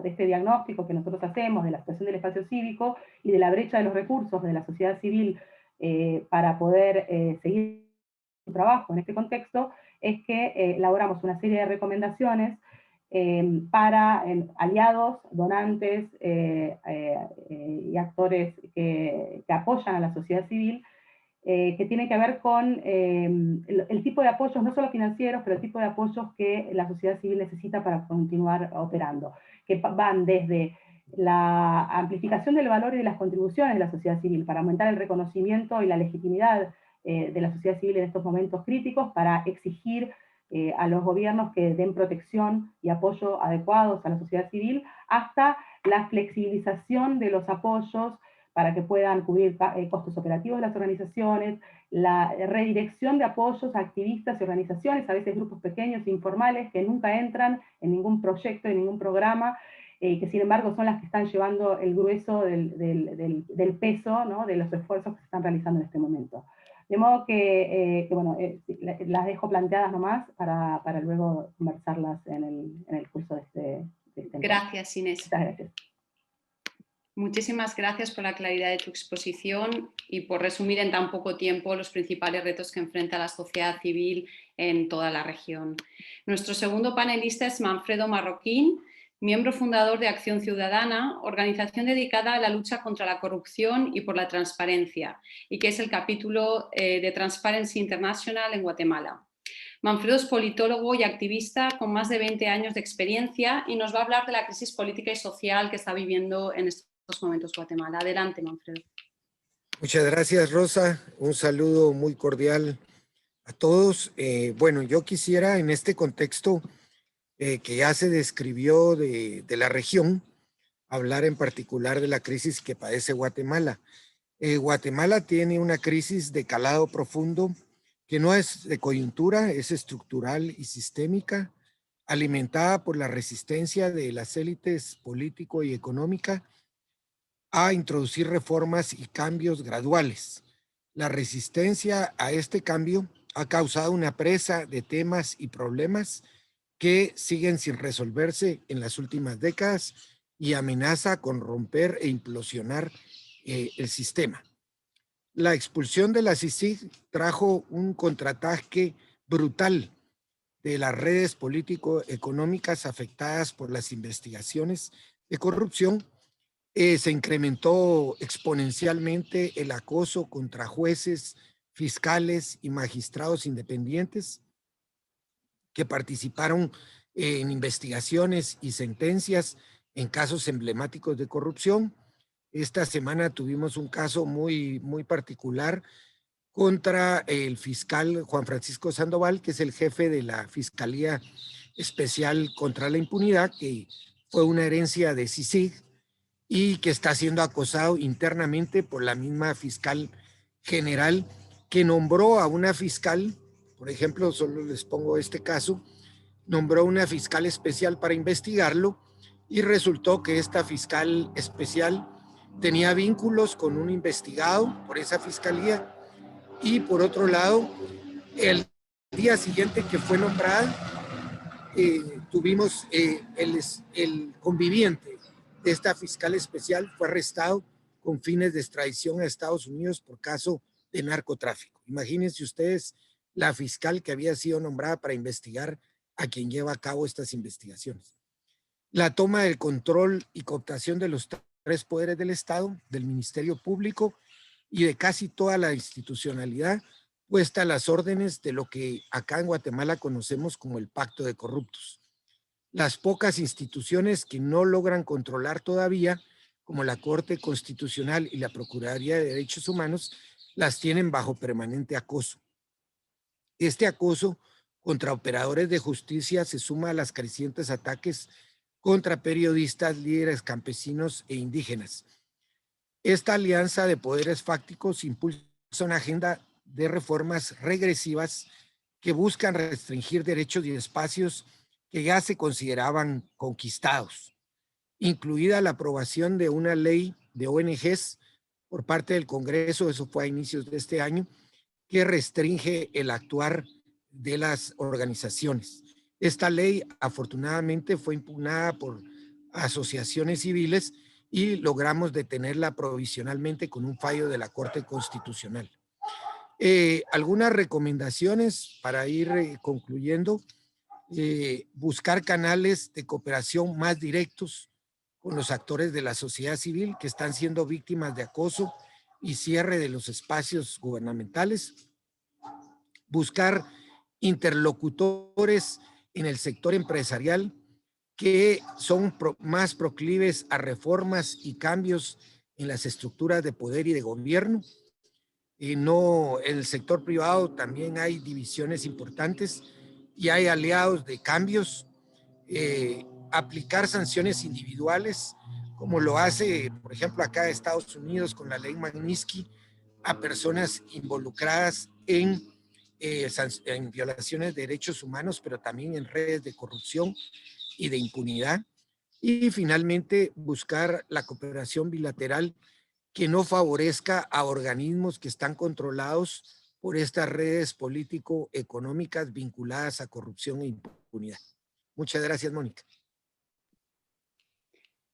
este diagnóstico que nosotros hacemos de la situación del espacio cívico y de la brecha de los recursos de la sociedad civil para poder seguir su trabajo en este contexto, es que elaboramos una serie de recomendaciones para aliados, donantes y actores que apoyan a la sociedad civil, que tiene que ver con el tipo de apoyos, no solo financieros, pero el tipo de apoyos que la sociedad civil necesita para continuar operando, que van desde la amplificación del valor y de las contribuciones de la sociedad civil para aumentar el reconocimiento y la legitimidad de la sociedad civil en estos momentos críticos, para exigir a los gobiernos que den protección y apoyo adecuados a la sociedad civil, hasta la flexibilización de los apoyos para que puedan cubrir costos operativos de las organizaciones, la redirección de apoyos a activistas y organizaciones, a veces grupos pequeños e informales que nunca entran en ningún proyecto, en ningún programa, que sin embargo son las que están llevando el grueso del peso, ¿no?, de los esfuerzos que se están realizando en este momento. De modo que bueno, las dejo planteadas nomás para luego conversarlas en el curso de este encuentro. Gracias, Inés. Muchas gracias. Muchísimas gracias por la claridad de tu exposición y por resumir en tan poco tiempo los principales retos que enfrenta la sociedad civil en toda la región. Nuestro segundo panelista es Manfredo Marroquín, miembro fundador de Acción Ciudadana, organización dedicada a la lucha contra la corrupción y por la transparencia, y que es el capítulo de Transparency International en Guatemala. Manfredo es politólogo y activista con más de 20 años de experiencia y nos va a hablar de la crisis política y social que está viviendo en estos momentos Guatemala. Adelante, Manfredo. Muchas gracias, Rosa. Un saludo muy cordial a todos. Bueno, yo quisiera en este contexto que ya se describió de la región, hablar en particular de la crisis que padece Guatemala. Guatemala tiene una crisis de calado profundo que no es de coyuntura, es estructural y sistémica, alimentada por la resistencia de las élites político y económica a introducir reformas y cambios graduales. La resistencia a este cambio ha causado una presa de temas y problemas que siguen sin resolverse en las últimas décadas y amenaza con romper e implosionar el sistema. La expulsión de la CICIG trajo un contraataque brutal de las redes político-económicas afectadas por las investigaciones de corrupción. Se incrementó exponencialmente el acoso contra jueces, fiscales y magistrados independientes que participaron en investigaciones y sentencias en casos emblemáticos de corrupción. Esta semana tuvimos un caso muy particular contra el fiscal Juan Francisco Sandoval, que es el jefe de la Fiscalía Especial contra la Impunidad, que fue una herencia de CICIG y que está siendo acosado internamente por la misma fiscal general, que nombró a una fiscal, por ejemplo, solo les pongo este caso, nombró una fiscal especial para investigarlo y resultó que esta fiscal especial tenía vínculos con un investigado por esa fiscalía y por otro lado, el día siguiente que fue nombrada, tuvimos el conviviente de esta fiscal especial fue arrestado con fines de extradición a Estados Unidos por caso de narcotráfico. Imagínense ustedes la fiscal que había sido nombrada para investigar a quien lleva a cabo estas investigaciones. La toma del control y cooptación de los tres poderes del Estado, del Ministerio Público y de casi toda la institucionalidad puesta a las órdenes de lo que acá en Guatemala conocemos como el Pacto de Corruptos. Las pocas instituciones que no logran controlar todavía, como la Corte Constitucional y la Procuraduría de Derechos Humanos, las tienen bajo permanente acoso. Este acoso contra operadores de justicia se suma a las crecientes ataques contra periodistas, líderes campesinos e indígenas. Esta alianza de poderes fácticos impulsa una agenda de reformas regresivas que buscan restringir derechos y espacios que ya se consideraban conquistados, incluida la aprobación de una ley de ONGs por parte del Congreso, eso fue a inicios de este año, que restringe el actuar de las organizaciones. Esta ley, afortunadamente, fue impugnada por asociaciones civiles y logramos detenerla provisionalmente con un fallo de la Corte Constitucional. Algunas recomendaciones para ir concluyendo. Buscar canales de cooperación más directos con los actores de la sociedad civil que están siendo víctimas de acoso y cierre de los espacios gubernamentales. Buscar interlocutores en el sector empresarial que son más proclives a reformas y cambios en las estructuras de poder y de gobierno. No, en el sector privado también hay divisiones importantes y hay aliados de cambios. Aplicar sanciones individuales, como lo hace, por ejemplo, acá Estados Unidos con la ley Magnitsky, a personas involucradas en violaciones de derechos humanos, pero también en redes de corrupción y de impunidad. Y finalmente, buscar la cooperación bilateral que no favorezca a organismos que están controlados por estas redes político-económicas vinculadas a corrupción e impunidad. Muchas gracias, Mónica.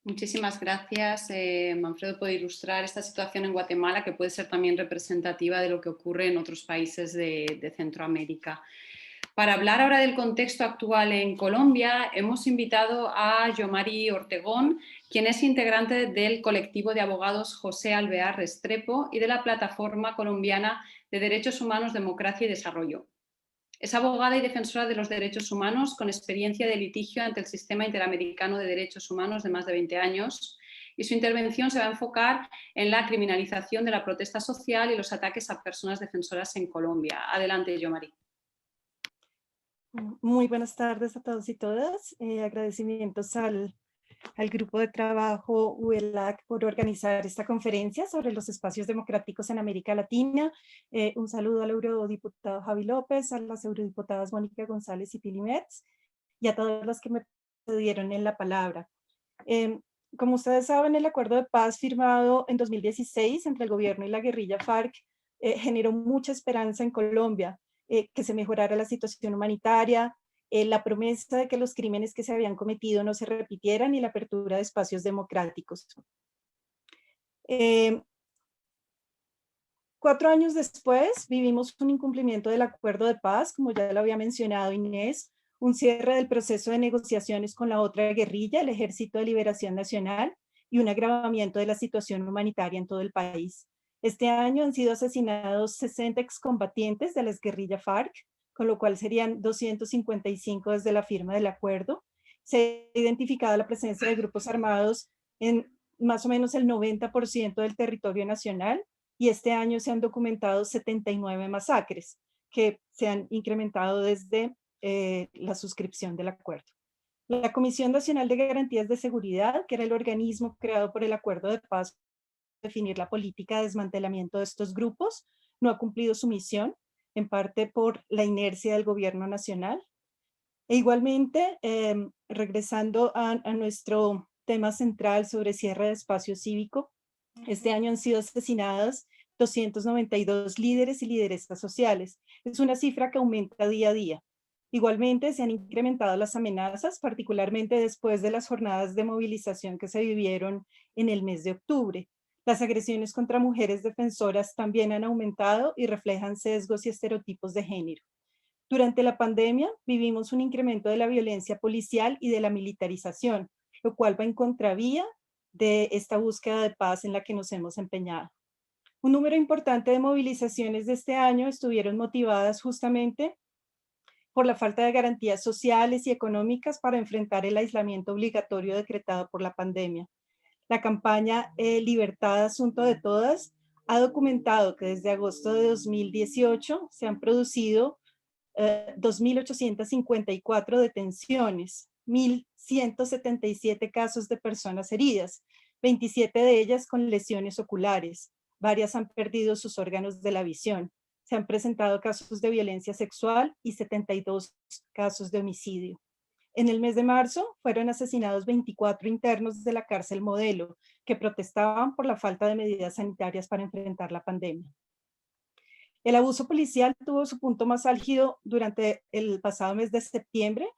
Muchísimas gracias, Manfredo, por ilustrar esta situación en Guatemala, que puede ser también representativa de lo que ocurre en otros países de Centroamérica. Para hablar ahora del contexto actual en Colombia, hemos invitado a Yomari Ortegón, quien es integrante del colectivo de abogados José Alvear Restrepo y de la Plataforma Colombiana de Derechos Humanos, Democracia y Desarrollo. Es abogada y defensora de los derechos humanos con experiencia de litigio ante el Sistema Interamericano de Derechos Humanos de más de 20 años y su intervención se va a enfocar en la criminalización de la protesta social y los ataques a personas defensoras en Colombia. Adelante, Yomari. Muy buenas tardes a todos y todas. Agradecimientos al grupo de trabajo UELAC por organizar esta conferencia sobre los espacios democráticos en América Latina. Un saludo al eurodiputado Javi López, a las eurodiputadas Mónica González y Pili Metz, y a todos los que me pidieron en la palabra. Como ustedes saben, el acuerdo de paz firmado en 2016 entre el gobierno y la guerrilla FARC generó mucha esperanza en Colombia, que se mejorara la situación humanitaria, la promesa de que los crímenes que se habían cometido no se repitieran y la apertura de espacios democráticos. 4 años después vivimos un incumplimiento del acuerdo de paz, como ya lo había mencionado Inés, un cierre del proceso de negociaciones con la otra guerrilla, el Ejército de Liberación Nacional, y un agravamiento de la situación humanitaria en todo el país. Este año han sido asesinados 60 excombatientes de la guerrilla FARC, con lo cual serían 255 desde la firma del acuerdo. Se ha identificado la presencia de grupos armados en más o menos el 90% del territorio nacional, y este año se han documentado 79 masacres que se han incrementado desde la suscripción del acuerdo. La Comisión Nacional de Garantías de Seguridad, que era el organismo creado por el acuerdo de paz para definir la política de desmantelamiento de estos grupos, no ha cumplido su misión, en parte por la inercia del gobierno nacional. E igualmente, regresando a nuestro tema central sobre cierre de espacio cívico, este año han sido asesinadas 292 líderes y lideresas sociales. Es una cifra que aumenta día a día. Igualmente, se han incrementado las amenazas, particularmente después de las jornadas de movilización que se vivieron en el mes de octubre. Las agresiones contra mujeres defensoras también han aumentado y reflejan sesgos y estereotipos de género. Durante la pandemia vivimos un incremento de la violencia policial y de la militarización, lo cual va en contravía de esta búsqueda de paz en la que nos hemos empeñado. Un número importante de movilizaciones de este año estuvieron motivadas justamente por la falta de garantías sociales y económicas para enfrentar el aislamiento obligatorio decretado por la pandemia. La campaña Libertad Asunto de Todas ha documentado que desde agosto de 2018 se han producido 2.854 detenciones, 1.177 casos de personas heridas, 27 de ellas con lesiones oculares. Varias han perdido sus órganos de la visión. Se han presentado casos de violencia sexual y 72 casos de homicidio. En el mes de marzo fueron asesinados 24 internos de la cárcel Modelo que protestaban por la falta de medidas sanitarias para enfrentar la pandemia. El abuso policial tuvo su punto más álgido durante el pasado mes de septiembre,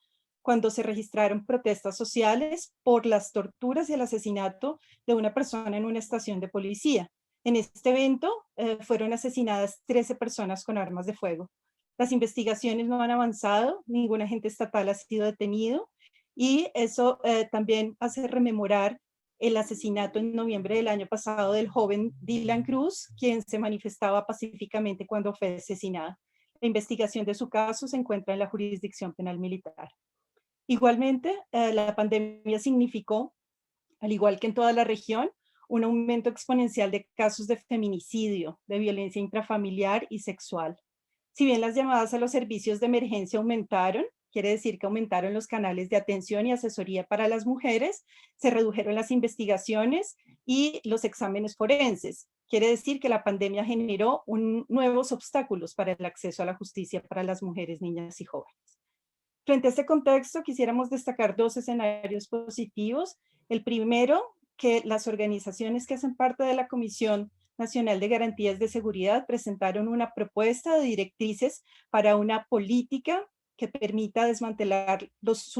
cuando se registraron protestas sociales por las torturas y el asesinato de una persona en una estación de policía. En este evento fueron asesinadas 13 personas con armas de fuego. Las investigaciones no han avanzado, ningún agente estatal ha sido detenido y eso también hace rememorar el asesinato en noviembre del año pasado del joven Dylan Cruz, quien se manifestaba pacíficamente cuando fue asesinado. La investigación de su caso se encuentra en la jurisdicción penal militar. Igualmente, la pandemia significó, al igual que en toda la región, un aumento exponencial de casos de feminicidio, de violencia intrafamiliar y sexual. Si bien las llamadas a los servicios de emergencia aumentaron, quiere decir que aumentaron los canales de atención y asesoría para las mujeres, se redujeron las investigaciones y los exámenes forenses. Quiere decir que la pandemia generó nuevos obstáculos para el acceso a la justicia para las mujeres, niñas y jóvenes. Frente a este contexto, quisiéramos destacar dos escenarios positivos. El primero, que las organizaciones que hacen parte de la Comisión Nacional de Garantías de Seguridad presentaron una propuesta de directrices para una política que permita desmantelar los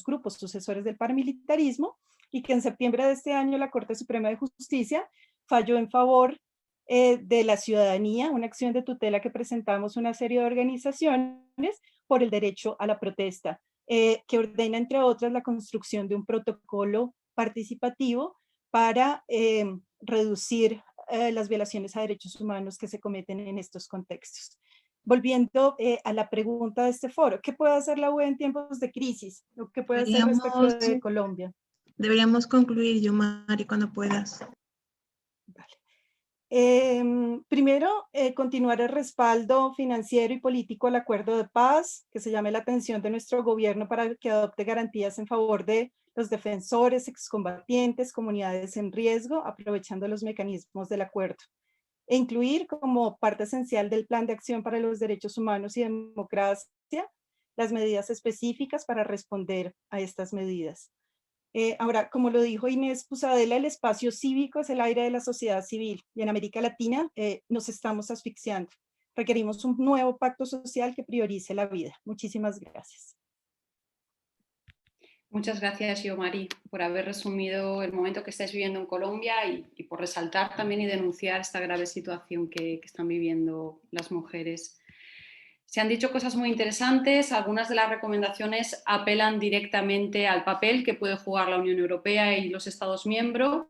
grupos sucesores del paramilitarismo, y que en septiembre de este año la Corte Suprema de Justicia falló en favor de la ciudadanía, una acción de tutela que presentamos una serie de organizaciones por el derecho a la protesta, que ordena, entre otras, la construcción de un protocolo participativo para reducir las violaciones a derechos humanos que se cometen en estos contextos. Volviendo a la pregunta de este foro, ¿qué puede hacer la UE en tiempos de crisis? ¿Qué puede hacer respecto de Colombia? Deberíamos concluir, Yomari, cuando puedas. Vale. Primero, continuar el respaldo financiero y político al acuerdo de paz, que se llame la atención de nuestro gobierno para que adopte garantías en favor de los defensores, excombatientes, comunidades en riesgo, aprovechando los mecanismos del acuerdo. E incluir como parte esencial del Plan de Acción para los Derechos Humanos y Democracia las medidas específicas para responder a estas medidas. Ahora, como lo dijo Inés Pusadela, el espacio cívico es el aire de la sociedad civil, y en América Latina nos estamos asfixiando. Requerimos un nuevo pacto social que priorice la vida. Muchísimas gracias. Muchas gracias, Yomari, por haber resumido el momento que estáis viviendo en Colombia y por resaltar también y denunciar esta grave situación que están viviendo las mujeres. Se han dicho cosas muy interesantes. Algunas de las recomendaciones apelan directamente al papel que puede jugar la Unión Europea y los Estados miembros,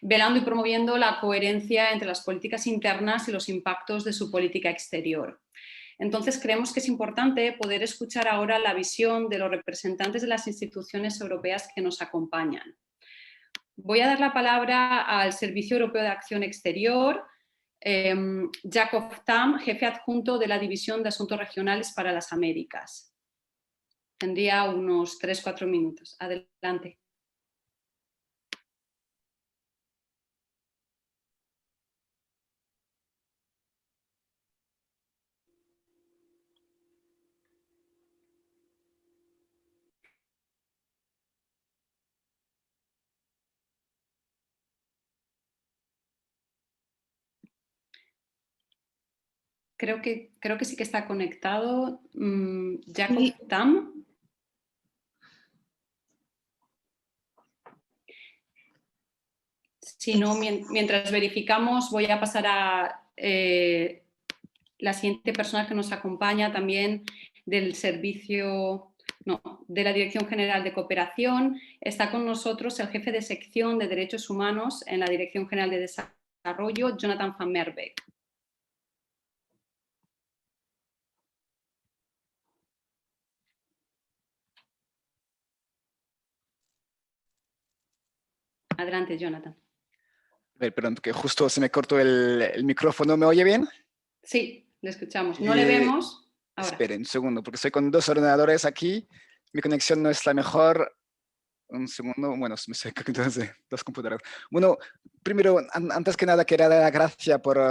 velando y promoviendo la coherencia entre las políticas internas y los impactos de su política exterior. Entonces, creemos que es importante poder escuchar ahora la visión de los representantes de las instituciones europeas que nos acompañan. Voy a dar la palabra al Servicio Europeo de Acción Exterior, Jakob Tam, jefe adjunto de la División de Asuntos Regionales para las Américas. Tendría unos 3-4 minutos. Adelante. Creo que sí que está conectado. Jakob Tam. Si no, mientras verificamos, voy a pasar a la siguiente persona que nos acompaña también del servicio, de la Dirección General de Cooperación. Está con nosotros el jefe de sección de Derechos Humanos en la Dirección General de Desarrollo, Jonathan van Merbeek. Adelante, Jonathan. Perdón, que justo se me cortó el micrófono. ¿Me oye bien? Sí, le escuchamos. No le vemos. Ahora. Esperen un segundo, porque estoy con dos ordenadores aquí. Mi conexión no es la mejor. Un segundo. Bueno, me estoy conectando desde dos computadoras. Bueno, primero, antes que nada, quería dar las gracias por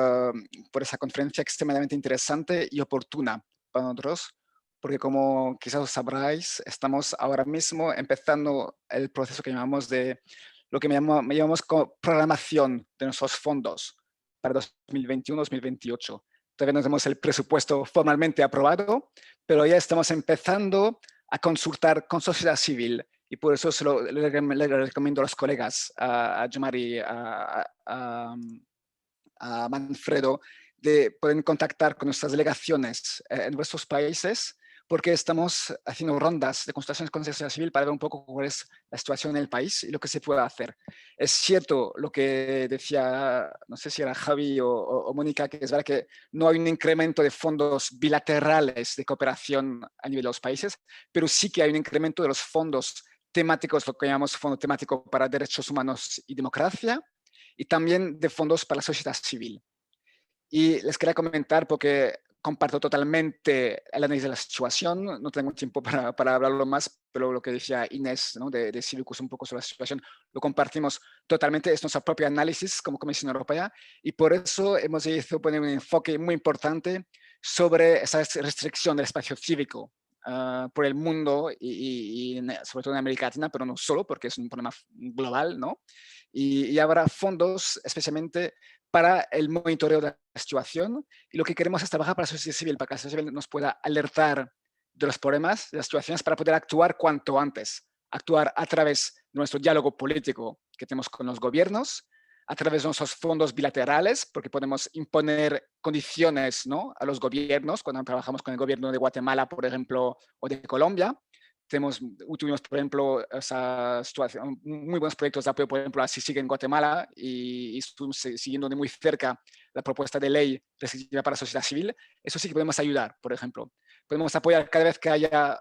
esa conferencia extremadamente interesante y oportuna para nosotros, porque como quizás sabráis, estamos ahora mismo empezando el proceso que llamamos de lo que llamamos como programación de nuestros fondos para 2021-2028. Todavía no tenemos el presupuesto formalmente aprobado, pero ya estamos empezando a consultar con sociedad civil. Y por eso le recomiendo a los colegas, a Jomari, a Manfredo, de poder contactar con nuestras delegaciones en vuestros países, porque estamos haciendo rondas de consultaciones con sociedad civil para ver un poco cuál es la situación en el país y lo que se puede hacer. Es cierto lo que decía, no sé si era Javi o Mónica, que es verdad que no hay un incremento de fondos bilaterales de cooperación a nivel de los países, pero sí que hay un incremento de los fondos temáticos, lo que llamamos Fondo Temático para Derechos Humanos y Democracia, y también de fondos para la sociedad civil. Y les quería comentar, porque comparto totalmente el análisis de la situación, no tengo tiempo para hablarlo más, pero lo que decía Inés, ¿no? de Cívicus un poco sobre la situación, lo compartimos totalmente, es nuestro propio análisis como Comisión Europea, y por eso hemos decidido poner un enfoque muy importante sobre esa restricción del espacio cívico por el mundo y sobre todo en América Latina, pero no solo, porque es un problema global, ¿no? Y habrá fondos especialmente para el monitoreo de la situación, y lo que queremos es trabajar para la sociedad civil, para que la sociedad civil nos pueda alertar de los problemas, de las situaciones, para poder actuar cuanto antes, actuar a través de nuestro diálogo político que tenemos con los gobiernos, a través de nuestros fondos bilaterales, porque podemos imponer condiciones, ¿no? a los gobiernos, cuando trabajamos con el gobierno de Guatemala, por ejemplo, o de Colombia. Tuvimos, por ejemplo, esa situación, muy buenos proyectos de apoyo, por ejemplo, así sigue en Guatemala, y estuvimos siguiendo de muy cerca la propuesta de ley restrictiva para la sociedad civil. Eso sí que podemos ayudar, por ejemplo. Podemos apoyar cada vez que haya,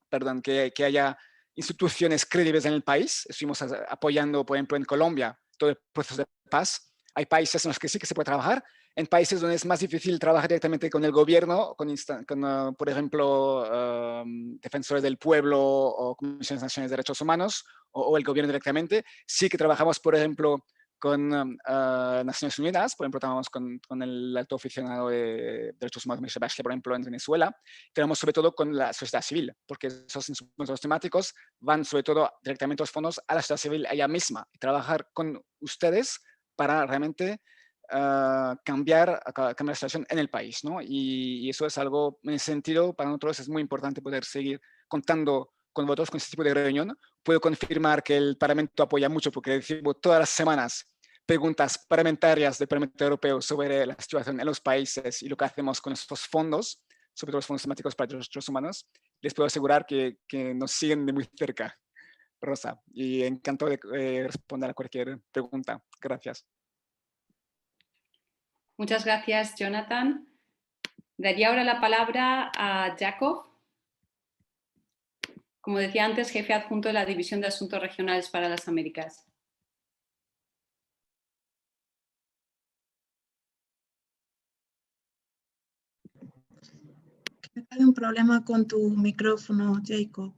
perdón, que haya instituciones creíbles en el país. Estuvimos apoyando, por ejemplo, en Colombia, todo el proceso de paz. Hay países en los que sí que se puede trabajar. En países donde es más difícil trabajar directamente con el gobierno, por ejemplo, defensores del pueblo o comisiones nacionales de derechos humanos, o el gobierno directamente, sí que trabajamos, por ejemplo, con Naciones Unidas. Por ejemplo, trabajamos con el alto oficial de derechos humanos, Michelle Bachelet, por ejemplo, en Venezuela. Trabajamos sobre todo con la sociedad civil, porque esos instrumentos temáticos van sobre todo directamente los fondos a la sociedad civil ella misma, y trabajar con ustedes para realmente cambiar la situación en el país, ¿no? Y eso es algo, en ese sentido, para nosotros es muy importante poder seguir contando con vosotros con este tipo de reunión. Puedo confirmar que el Parlamento apoya mucho, porque recibimos todas las semanas preguntas parlamentarias del Parlamento Europeo sobre la situación en los países y lo que hacemos con estos fondos, sobre todo los fondos temáticos para los derechos humanos. Les puedo asegurar que nos siguen de muy cerca, Rosa, y encantado de responder a cualquier pregunta. Gracias. Muchas gracias, Jonathan. Daría ahora la palabra a Jakob. Como decía antes, jefe adjunto de la División de Asuntos Regionales para las Américas. Hay un problema con tu micrófono, Jacob.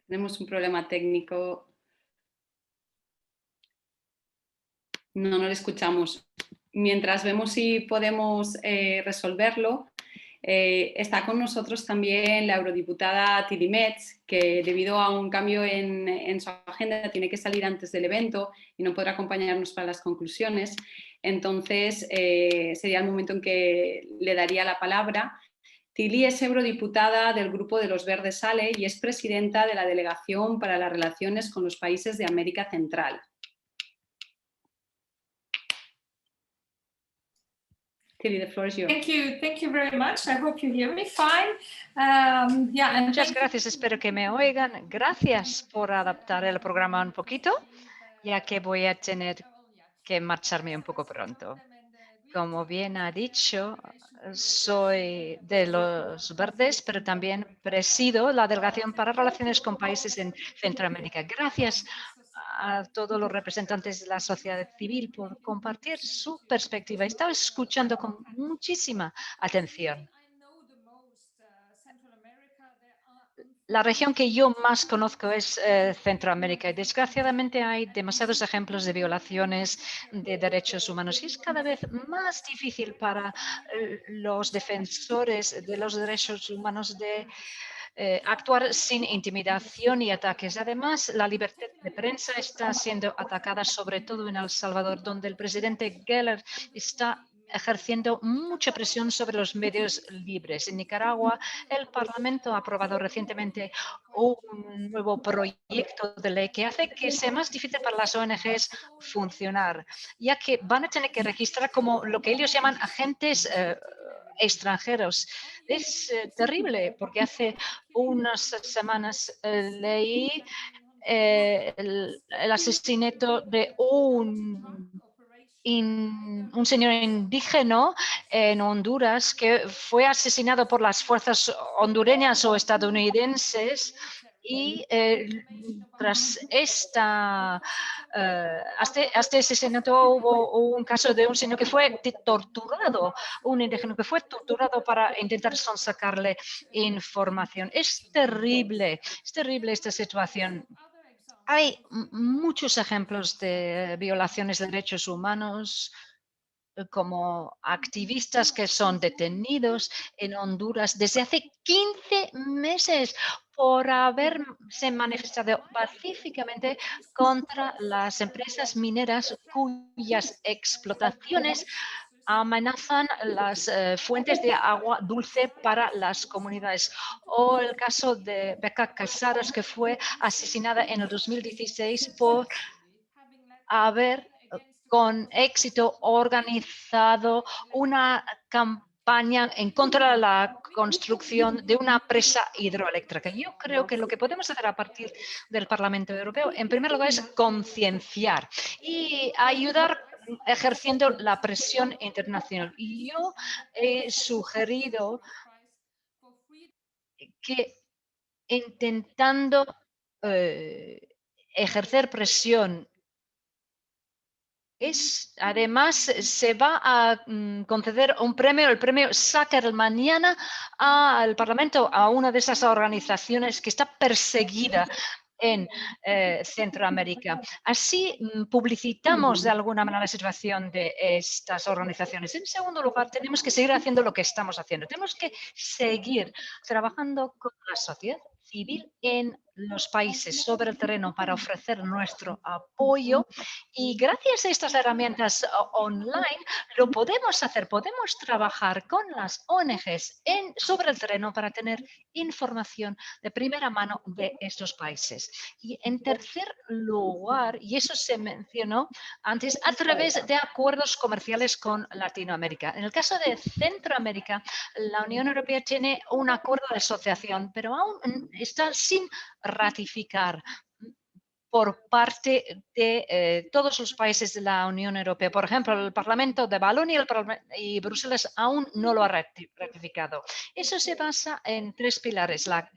Tenemos un problema técnico. No le escuchamos. Mientras vemos si podemos resolverlo, está con nosotros también la eurodiputada Tilly Metz, que debido a un cambio en su agenda tiene que salir antes del evento y no podrá acompañarnos para las conclusiones. Entonces, sería el momento en que le daría la palabra. Tilly es eurodiputada del Grupo de los Verdes Sale y es presidenta de la Delegación para las Relaciones con los Países de América Central. Tilly, the floor is yours. Thank you very much. I hope you hear me fine. Muchas gracias, espero que me oigan. Gracias por adaptar el programa un poquito, ya que voy a tener que marcharme un poco pronto. Como bien ha dicho, soy de los Verdes, pero también presido la Delegación para Relaciones con Países en Centroamérica. Gracias a todos los representantes de la sociedad civil por compartir su perspectiva. He estado escuchando con muchísima atención. La región que yo más conozco es Centroamérica y desgraciadamente hay demasiados ejemplos de violaciones de derechos humanos y es cada vez más difícil para los defensores de los derechos humanos de actuar sin intimidación y ataques. Además, la libertad de prensa está siendo atacada, sobre todo en El Salvador, donde el presidente Geller está ejerciendo mucha presión sobre los medios libres. En Nicaragua, el Parlamento ha aprobado recientemente un nuevo proyecto de ley que hace que sea más difícil para las ONGs funcionar, ya que van a tener que registrar como lo que ellos llaman agentes extranjeros. Es terrible, porque hace unas semanas leí el asesinato de un señor indígena en Honduras que fue asesinado por las fuerzas hondureñas o estadounidenses, y tras este asesinato hubo un caso de un señor que fue torturado, un indígena que fue torturado para intentar sonsacarle información. Es terrible esta situación. Hay muchos ejemplos de violaciones de derechos humanos, como activistas que son detenidos en Honduras desde hace 15 meses por haberse manifestado pacíficamente contra las empresas mineras cuyas explotaciones amenazan las fuentes de agua dulce para las comunidades. O el caso de Becca Casares, que fue asesinada en el 2016 por haber con éxito organizado una campaña en contra de la construcción de una presa hidroeléctrica. Yo creo que lo que podemos hacer a partir del Parlamento Europeo, en primer lugar, es concienciar y ayudar ejerciendo la presión internacional. Y yo he sugerido que intentando ejercer presión, además se va a conceder un premio, el premio Sácar mañana al Parlamento, a una de esas organizaciones que está perseguida en Centroamérica. Así publicitamos de alguna manera la situación de estas organizaciones. En segundo lugar, tenemos que seguir haciendo lo que estamos haciendo. Tenemos que seguir trabajando con la sociedad civil en los países sobre el terreno para ofrecer nuestro apoyo, y gracias a estas herramientas online lo podemos hacer, podemos trabajar con las ONGs sobre el terreno para tener información de primera mano de estos países. Y en tercer lugar, y eso se mencionó antes, a través de acuerdos comerciales con Latinoamérica. En el caso de Centroamérica, la Unión Europea tiene un acuerdo de asociación, pero aún está sin ratificar por parte de todos los países de la Unión Europea. Por ejemplo, el Parlamento de Valonia y Bruselas aún no lo ha ratificado. Eso se basa en tres pilares: la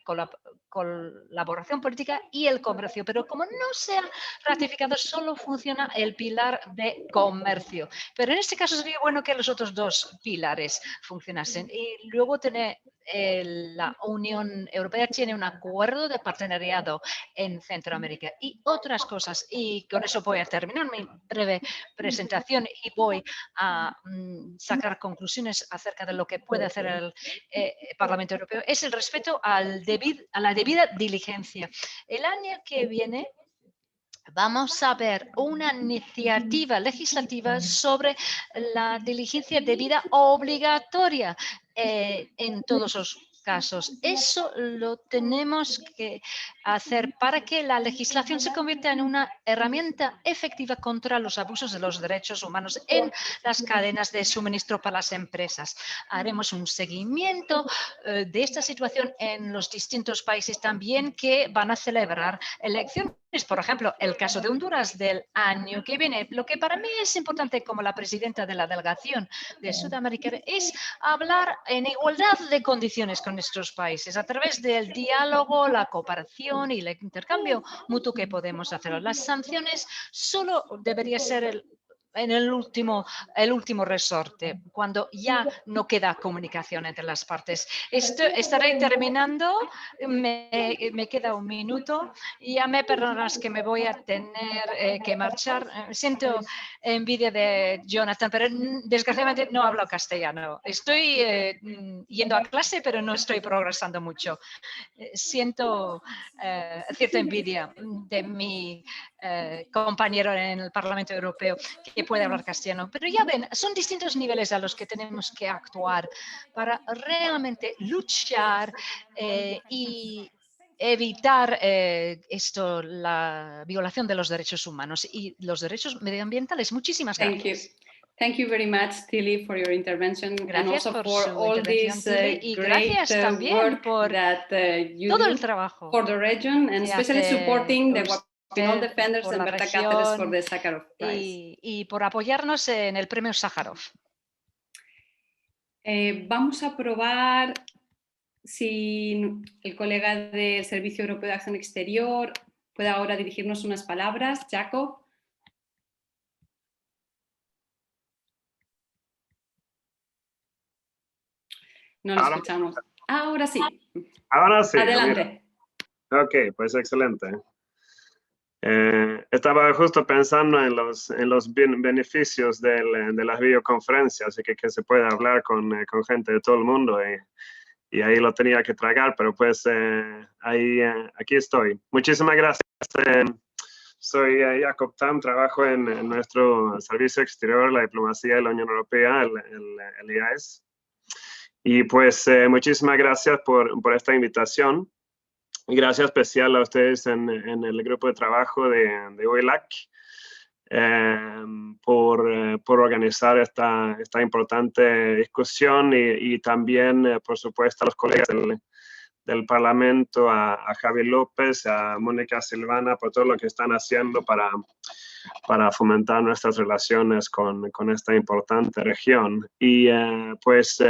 colaboración política y el comercio. Pero como no se ha ratificado, solo funciona el pilar de comercio. Pero en este caso sería bueno que los otros dos pilares funcionasen. Y luego la Unión Europea tiene un acuerdo de partenariado en Centroamérica y otras cosas. Y con eso voy a terminar mi breve presentación y voy a sacar conclusiones acerca de lo que puede hacer el Parlamento Europeo. Es el respeto a la debida diligencia. El año que viene vamos a ver una iniciativa legislativa sobre la diligencia debida obligatoria en todos los casos. Eso lo tenemos que hacer para que la legislación se convierta en una herramienta efectiva contra los abusos de los derechos humanos en las cadenas de suministro para las empresas. Haremos un seguimiento de esta situación en los distintos países también que van a celebrar elecciones. Por ejemplo, el caso de Honduras del año que viene. Lo que para mí es importante como la presidenta de la delegación de Sudamérica es hablar en igualdad de condiciones con estos países a través del diálogo, la cooperación y el intercambio mutuo que podemos hacer. Las sanciones solo debería ser en el último resorte, cuando ya no queda comunicación entre las partes. Estaré terminando, me queda un minuto, y ya me perdonas que me voy a tener que marchar. Siento envidia de Jonathan, pero desgraciadamente no hablo castellano. Estoy yendo a clase, pero no estoy progresando mucho. Siento cierta envidia de mi compañero en el Parlamento Europeo que puede hablar castellano. Pero ya ven, son distintos niveles a los que tenemos que actuar para realmente luchar y evitar la violación de los derechos humanos y los derechos medioambientales. Muchísimas gracias. Thank you very much, Tilly, for your intervention. Gracias and also por for su all intervención, this Tilly, y great gracias también work por that you todo do el trabajo for the region, and que especially hace supporting the Guapinol defenders por and la Berta Cáceres for región the Sakharov Prize. y por apoyarnos en el premio Sájarov. Vamos a probar si el colega del Servicio Europeo de Acción Exterior puede ahora dirigirnos unas palabras. Jacob. No lo escuchamos. Ahora sí. Ahora sí. Adelante. Mira. Ok, pues excelente. Estaba justo pensando en los beneficios de las videoconferencias y que se puede hablar con gente de todo el mundo. Y ahí lo tenía que tragar, pero pues aquí estoy. Muchísimas gracias. Soy Jacob Tam, trabajo en nuestro servicio exterior, la diplomacia de la Unión Europea, el IAS. Y pues muchísimas gracias por esta invitación. Y gracias especial a ustedes en el grupo de trabajo de OELAC por organizar esta importante discusión y también, por supuesto, a los colegas del Parlamento, a Javier López, a Mónica Silvana, por todo lo que están haciendo para fomentar nuestras relaciones con esta importante región. Y pues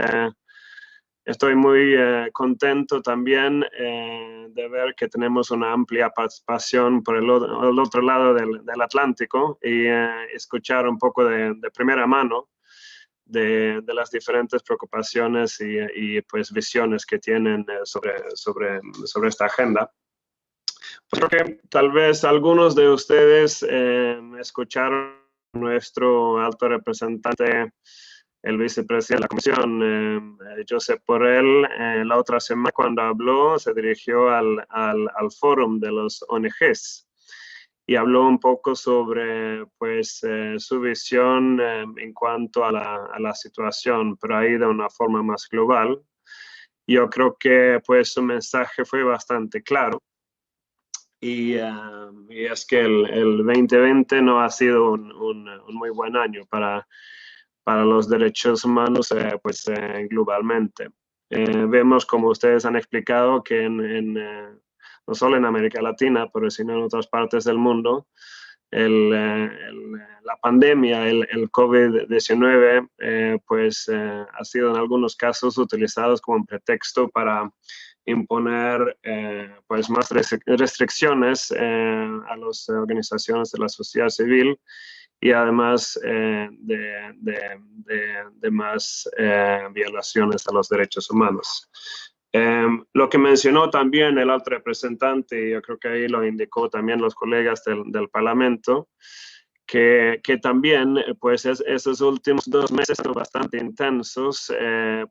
estoy muy contento también de ver que tenemos una amplia participación por el otro lado del Atlántico y escuchar un poco de primera mano de las diferentes preocupaciones y pues visiones que tienen sobre esta agenda. Pues creo que tal vez algunos de ustedes escucharon a nuestro alto representante, el vicepresidente de la Comisión, Josep Borrell, la otra semana cuando habló se dirigió al fórum de los ONGs y habló un poco sobre pues, su visión en cuanto a la situación, pero ahí de una forma más global. Yo creo que pues, su mensaje fue bastante claro. Y es que el 2020 no ha sido un muy buen año para los derechos humanos pues, globalmente. Vemos, como ustedes han explicado, que no solo en América Latina, pero sino en otras partes del mundo, la pandemia, el COVID-19, pues ha sido en algunos casos utilizado como un pretexto para imponer pues más restricciones a las organizaciones de la sociedad civil y además de más violaciones a los derechos humanos. Lo que mencionó también el alto representante, y yo creo que ahí lo indicó también los colegas del Parlamento, que también pues esos últimos 2 meses son bastante intensos,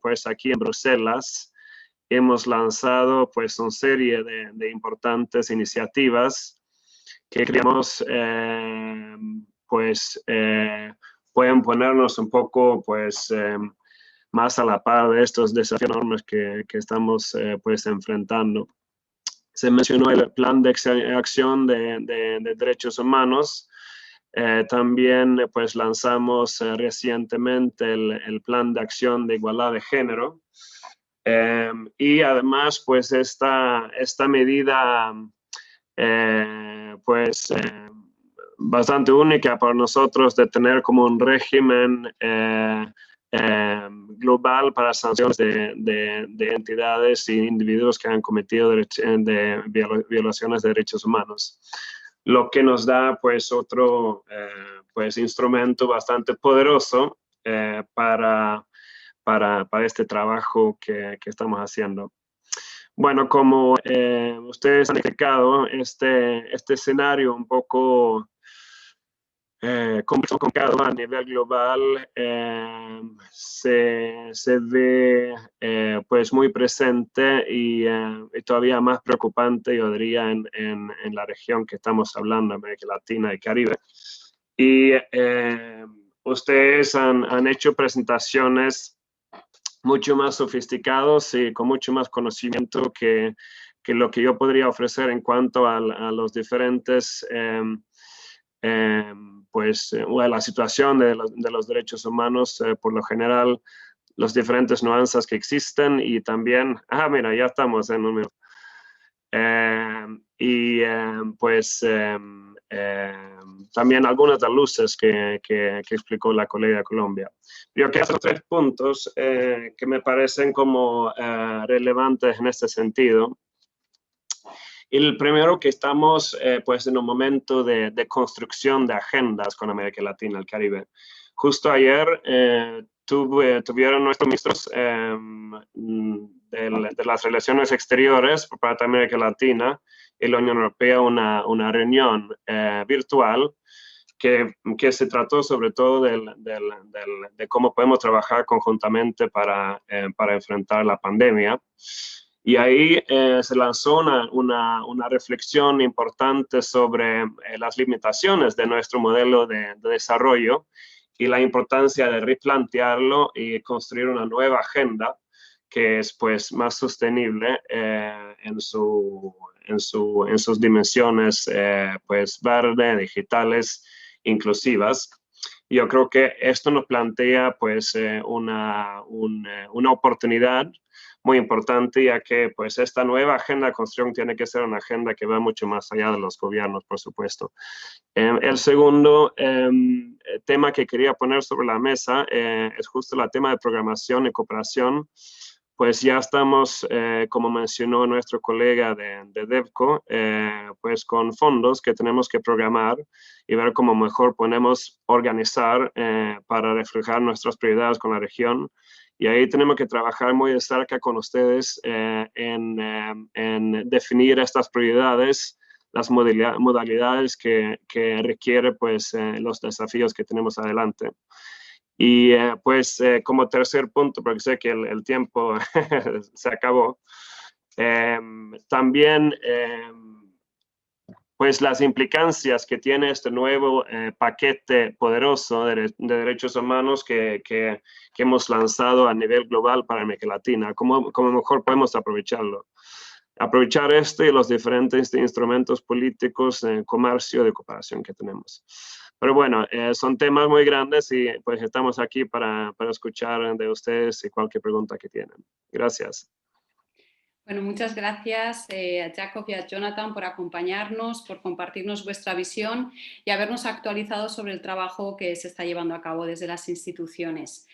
pues aquí en Bruselas hemos lanzado pues una serie de importantes iniciativas que creemos pues pueden ponernos un poco pues más a la par de estos desafíos enormes que estamos pues enfrentando. Se mencionó el plan de acción de derechos humanos. También pues lanzamos recientemente el plan de acción de igualdad de género. Y además pues esta medida pues bastante única para nosotros de tener como un régimen global para sanciones de entidades e individuos que han cometido violaciones de derechos humanos. lo que nos da pues otro pues instrumento bastante poderoso para este trabajo que estamos haciendo. Bueno, como ustedes han explicado, este escenario un poco complicado a nivel global se ve pues muy presente y todavía más preocupante, yo diría, en la región que estamos hablando, América Latina y Caribe. Y ustedes han hecho presentaciones mucho más sofisticados y con mucho más conocimiento que lo que yo podría ofrecer en cuanto a los diferentes la situación de los derechos humanos, por lo general, los diferentes nuances que existen y también, mira, ya estamos en número. También algunas de las luces que explicó la colega de Colombia. Yo quiero hacer 3 puntos que me parecen como relevantes en este sentido. El primero, que estamos pues en un momento de construcción de agendas con América Latina y el Caribe. Justo ayer tuvieron nuestros ministros de las relaciones exteriores por parte de América Latina y la Unión Europea una reunión virtual que se trató sobre todo de cómo podemos trabajar conjuntamente para enfrentar la pandemia. Y ahí se lanzó una reflexión importante sobre las limitaciones de nuestro modelo de desarrollo y la importancia de replantearlo y construir una nueva agenda que es pues más sostenible en sus dimensiones pues verde, digitales, inclusivas. Yo creo que esto nos plantea pues una oportunidad muy importante, ya que pues esta nueva agenda de construcción tiene que ser una agenda que va mucho más allá de los gobiernos, por supuesto. El segundo tema que quería poner sobre la mesa es justo el tema de programación y cooperación. Pues ya estamos, como mencionó nuestro colega de DEVCO, pues con fondos que tenemos que programar y ver cómo mejor podemos organizar para reflejar nuestras prioridades con la región. Y ahí tenemos que trabajar muy de cerca con ustedes en definir estas prioridades, las modalidades que requiere pues, los desafíos que tenemos adelante. Y como tercer punto, porque sé que el tiempo se acabó, también pues las implicancias que tiene este nuevo paquete poderoso de derechos humanos que hemos lanzado a nivel global para América Latina. ¿Cómo mejor podemos aprovecharlo? Aprovechar y los diferentes instrumentos políticos, comercio, de cooperación que tenemos. Pero bueno, son temas muy grandes y pues estamos aquí para escuchar de ustedes y cualquier pregunta que tienen. Gracias. Bueno, muchas gracias a Jacob y a Jonathan por acompañarnos, por compartirnos vuestra visión y habernos actualizado sobre el trabajo que se está llevando a cabo desde las instituciones.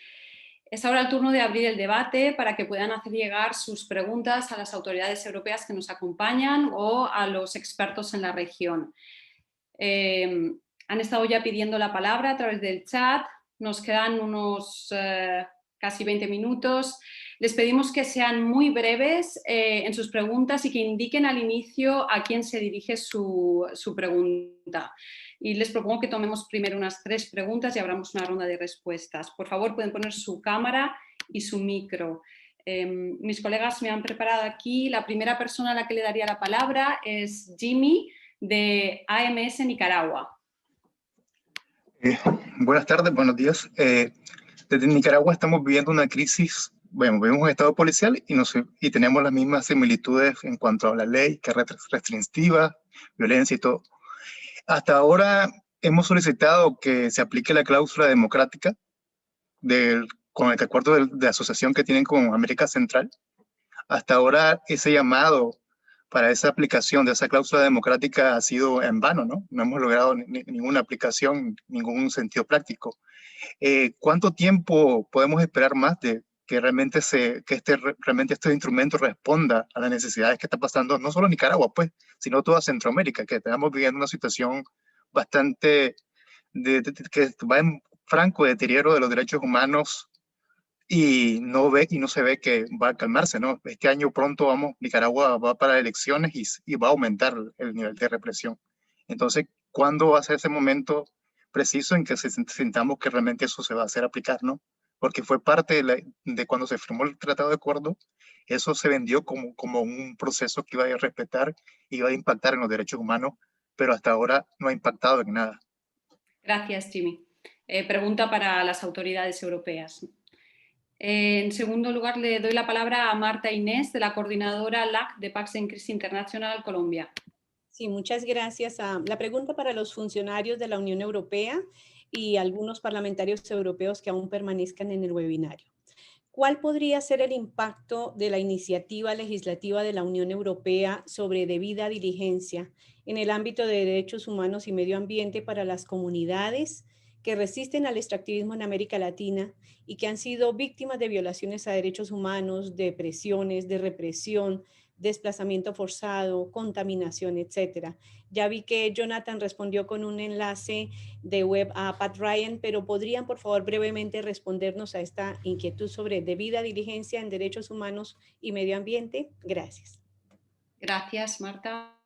Es ahora el turno de abrir el debate para que puedan hacer llegar sus preguntas a las autoridades europeas que nos acompañan o a los expertos en la región. Han estado ya pidiendo la palabra a través del chat. Nos quedan unos casi 20 minutos. Les pedimos que sean muy breves en sus preguntas y que indiquen al inicio a quién se dirige su pregunta. Y les propongo que tomemos primero unas 3 preguntas y abramos una ronda de respuestas. Por favor, pueden poner su cámara y su micro. Mis colegas me han preparado aquí. La primera persona a la que le daría la palabra es Jimmy, de AMS Nicaragua. Buenas tardes, buenos días. Desde Nicaragua estamos viviendo una crisis. Bueno, vivimos un estado policial y tenemos las mismas similitudes en cuanto a la ley, que es restrictiva, violencia y todo. Hasta ahora hemos solicitado que se aplique la cláusula democrática con el acuerdo de asociación que tienen con América Central. Hasta ahora ese llamado para esa aplicación de esa cláusula democrática ha sido en vano, ¿no? No hemos logrado ninguna aplicación, ningún sentido práctico. ¿Cuánto tiempo podemos esperar más que realmente realmente este instrumento responda a las necesidades que está pasando no solo en Nicaragua, pues, sino toda Centroamérica, que estamos viviendo una situación bastante que va en franco deterioro de los derechos humanos y no se ve que va a calmarse, ¿no? Este año pronto Nicaragua va para elecciones y va a aumentar el nivel de represión. Entonces, ¿cuándo va a ser ese momento preciso en que sintamos que realmente eso se va a hacer aplicar, ¿no? Porque fue parte de cuando se firmó el Tratado de Acuerdo, eso se vendió como un proceso que iba a respetar y iba a impactar en los derechos humanos, pero hasta ahora no ha impactado en nada. Gracias, Jimmy. Pregunta para las autoridades europeas. En segundo lugar, le doy la palabra a Marta Inés, de la coordinadora LAC de Pax en Crisis Internacional Colombia. Sí, muchas gracias. La pregunta para los funcionarios de la Unión Europea y algunos parlamentarios europeos que aún permanezcan en el webinario. ¿Cuál podría ser el impacto de la iniciativa legislativa de la Unión Europea sobre debida diligencia en el ámbito de derechos humanos y medio ambiente para las comunidades que resisten al extractivismo en América Latina y que han sido víctimas de violaciones a derechos humanos, de presiones, de represión, desplazamiento forzado, contaminación, etcétera? Ya vi que Jonathan respondió con un enlace de web a Pat Ryan, pero ¿podrían, por favor, brevemente respondernos a esta inquietud sobre debida diligencia en derechos humanos y medio ambiente? Gracias. Gracias, Marta.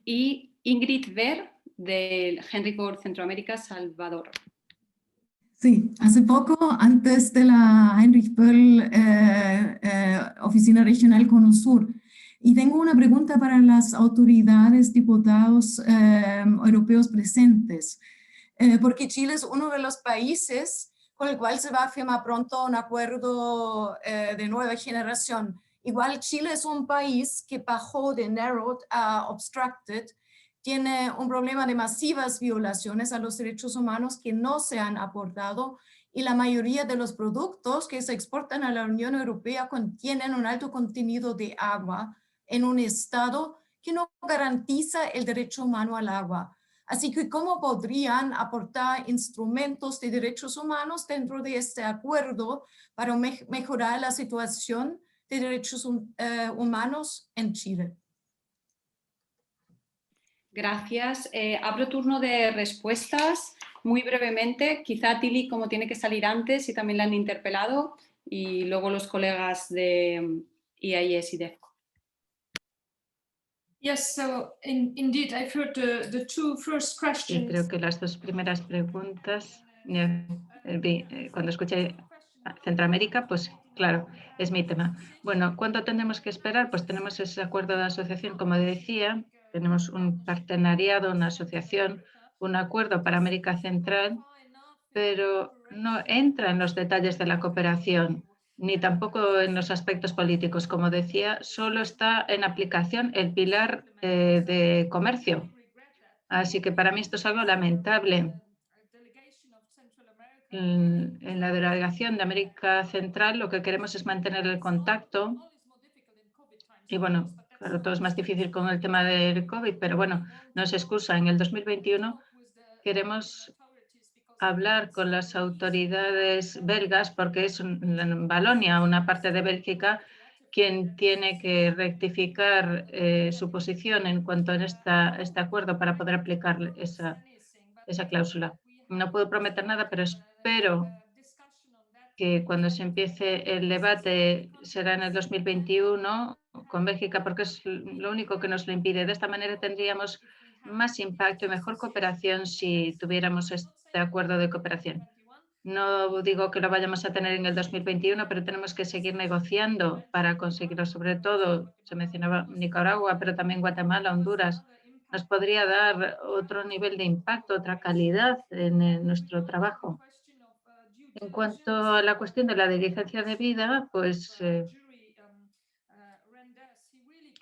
Y Ingrid Ver, del Henry Ford Centroamérica, Salvador. Sí, hace poco, antes de la Heinrich Böll Oficina Regional Cono Sur, y tengo una pregunta para las autoridades, diputados europeos presentes, porque Chile es uno de los países con el cual se va a firmar pronto un acuerdo de nueva generación. Igual Chile es un país que bajó de narrowed a obstructed, tiene un problema de masivas violaciones a los derechos humanos que no se han aportado y la mayoría de los productos que se exportan a la Unión Europea contienen un alto contenido de agua en un estado que no garantiza el derecho humano al agua. Así que, ¿cómo podrían aportar instrumentos de derechos humanos dentro de este acuerdo para mejorar la situación de derechos humanos en Chile? Gracias. Abro turno de respuestas muy brevemente. Quizá Tilly, como tiene que salir antes y también la han interpelado, y luego los colegas de IAS y DEFCO. Yes, so indeed, I've heard the two first questions. Sí, creo que las dos primeras preguntas, cuando escuché Centroamérica, pues claro, es mi tema. Bueno, ¿cuánto tenemos que esperar? Pues tenemos ese acuerdo de asociación, como decía, tenemos un partenariado, una asociación, un acuerdo para América Central, pero no entra en los detalles de la cooperación, ni tampoco en los aspectos políticos. Como decía, solo está en aplicación el pilar de comercio. Así que para mí esto es algo lamentable. En la delegación de América Central lo que queremos es mantener el contacto. Y bueno, claro, todo es más difícil con el tema del COVID, pero bueno, no es excusa. En el 2021 queremos hablar con las autoridades belgas porque es en Valonia, una parte de Bélgica, quien tiene que rectificar su posición en cuanto a este acuerdo para poder aplicar esa cláusula. No puedo prometer nada, pero espero que cuando se empiece el debate será en el 2021 con Bélgica, porque es lo único que nos lo impide. De esta manera tendríamos más impacto y mejor cooperación si tuviéramos este acuerdo de cooperación. No digo que lo vayamos a tener en el 2021, pero tenemos que seguir negociando para conseguirlo. Sobre todo, se mencionaba Nicaragua, pero también Guatemala, Honduras. Nos podría dar otro nivel de impacto, otra calidad en nuestro trabajo. En cuanto a la cuestión de la diligencia de vida, pues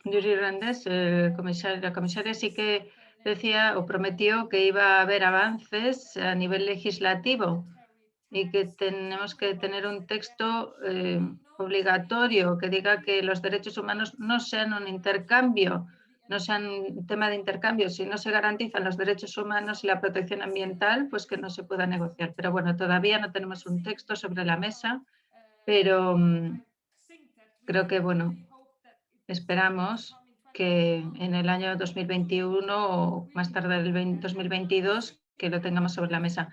Yuri Rendés, la comisaria, sí que decía o prometió que iba a haber avances a nivel legislativo y que tenemos que tener un texto obligatorio que diga que los derechos humanos no sean un intercambio, no sean un tema de intercambio. Si no se garantizan los derechos humanos y la protección ambiental, pues que no se pueda negociar. Pero bueno, todavía no tenemos un texto sobre la mesa, pero creo que, bueno, esperamos que en el año 2021 o más tarde el 2022 que lo tengamos sobre la mesa.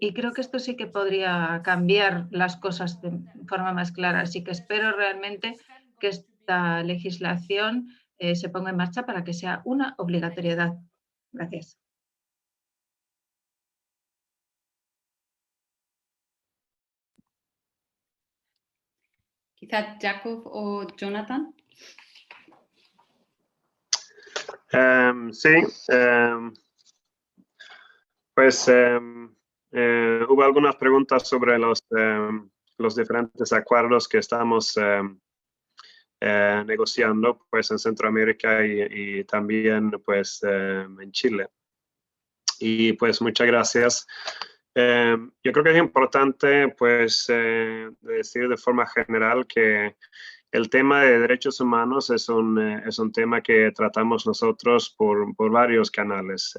Y creo que esto sí que podría cambiar las cosas de forma más clara. Así que espero realmente que esta legislación se ponga en marcha para que sea una obligatoriedad. Gracias. Quizá Jacob o Jonathan. Sí, pues hubo algunas preguntas sobre los diferentes acuerdos que estamos negociando pues en Centroamérica y también pues en Chile. Y pues muchas gracias. Yo creo que es importante pues decir de forma general que el tema de derechos humanos es un tema que tratamos nosotros por varios canales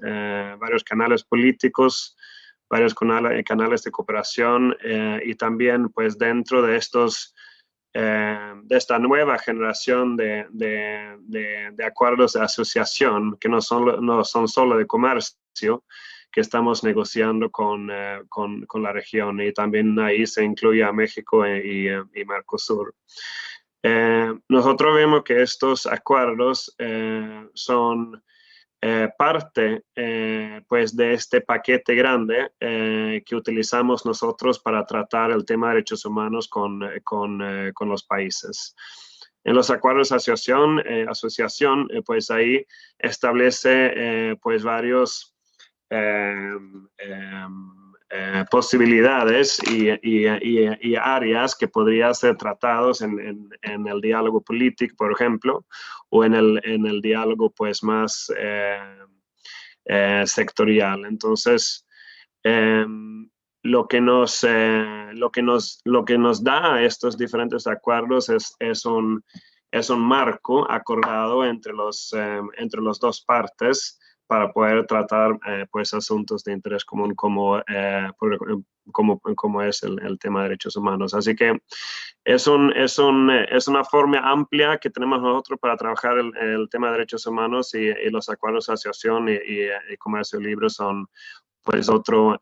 políticos, varios canales de cooperación y también pues dentro de esta nueva generación de acuerdos de asociación que no son solo de comercio, que estamos negociando con la región, y también ahí se incluye a México y Mercosur. Nosotros vemos que estos acuerdos son parte pues de este paquete grande que utilizamos nosotros para tratar el tema de derechos humanos con los países. En los acuerdos de asociación pues ahí establece pues varios posibilidades y áreas que podrían ser tratados en el diálogo político, por ejemplo, o en el diálogo pues más sectorial. Entonces, lo que nos da estos diferentes acuerdos es un marco acordado entre los dos partes para poder tratar pues asuntos de interés común como es el tema de derechos humanos. Así que es una forma amplia que tenemos nosotros para trabajar el tema de derechos humanos, y los acuerdos de asociación y comercio libre son pues otra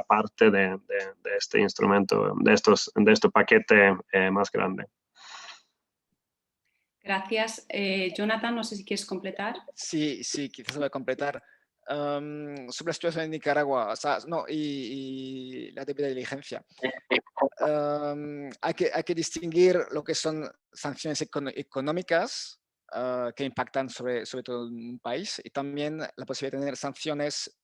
parte de este instrumento, de este paquete más grande. Gracias. Jonathan, no sé si quieres completar. Sí, quizás voy a completar. Sobre la situación en Nicaragua, o sea, no, y la debida diligencia. Hay que distinguir lo que son sanciones económicas que impactan sobre todo un país, y también la posibilidad de tener sanciones,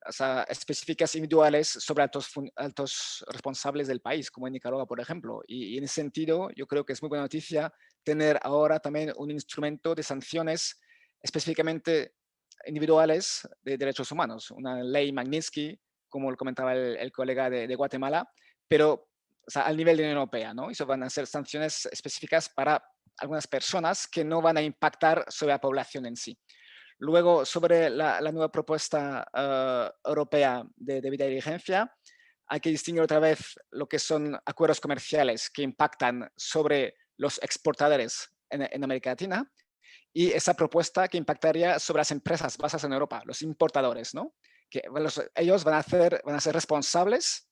o sea, específicas individuales sobre altos responsables del país, como en Nicaragua, por ejemplo. Y en ese sentido, yo creo que es muy buena noticia tener ahora también un instrumento de sanciones específicamente individuales de derechos humanos, una ley Magnitsky, como lo comentaba el colega de Guatemala, pero o sea, al nivel de la Unión Europea, ¿no? Eso van a ser sanciones específicas para algunas personas que no van a impactar sobre la población en sí. Luego, sobre la nueva propuesta europea de debida diligencia, hay que distinguir otra vez lo que son acuerdos comerciales que impactan sobre los exportadores en América Latina, y esa propuesta que impactaría sobre las empresas basadas en Europa, los importadores, ¿no? Que ellos van a ser responsables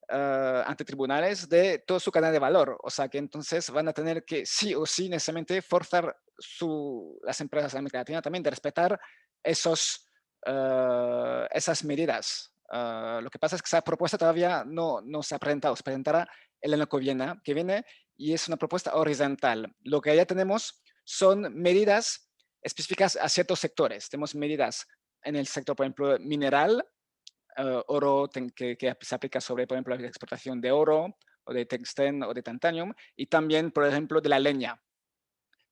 ante tribunales de toda su cadena de valor. O sea que entonces van a tener que sí o sí necesariamente forzar las empresas de América Latina también de respetar esas medidas. Lo que pasa es que esa propuesta todavía no se ha presentado, se presentará el año que viene, y es una propuesta horizontal. Lo que ya tenemos son medidas específicas a ciertos sectores. Tenemos medidas en el sector, por ejemplo, mineral, oro, que se aplica sobre, por ejemplo, la exportación de oro, o de tungsteno, o de titanium, y también, por ejemplo, de la leña.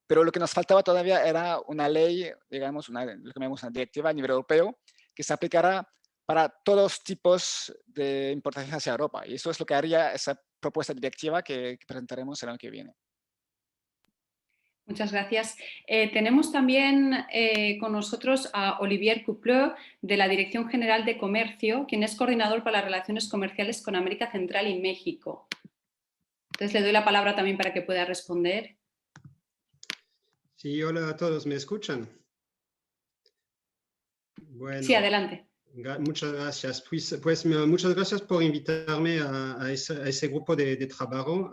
Pero lo que nos faltaba todavía era una ley, digamos, lo que llamamos una directiva a nivel europeo, que se aplicará para todos tipos de importación hacia Europa. Y eso es lo que haría esa propuesta directiva que presentaremos el año que viene. Muchas gracias. Tenemos también con nosotros a Olivier Coupleu, de la Dirección General de Comercio, quien es coordinador para las relaciones comerciales con América Central y México. Entonces le doy la palabra también para que pueda responder. Sí, hola a todos, ¿me escuchan? Bueno, sí, adelante. Muchas gracias. Pues muchas gracias por invitarme a ese grupo de trabajo.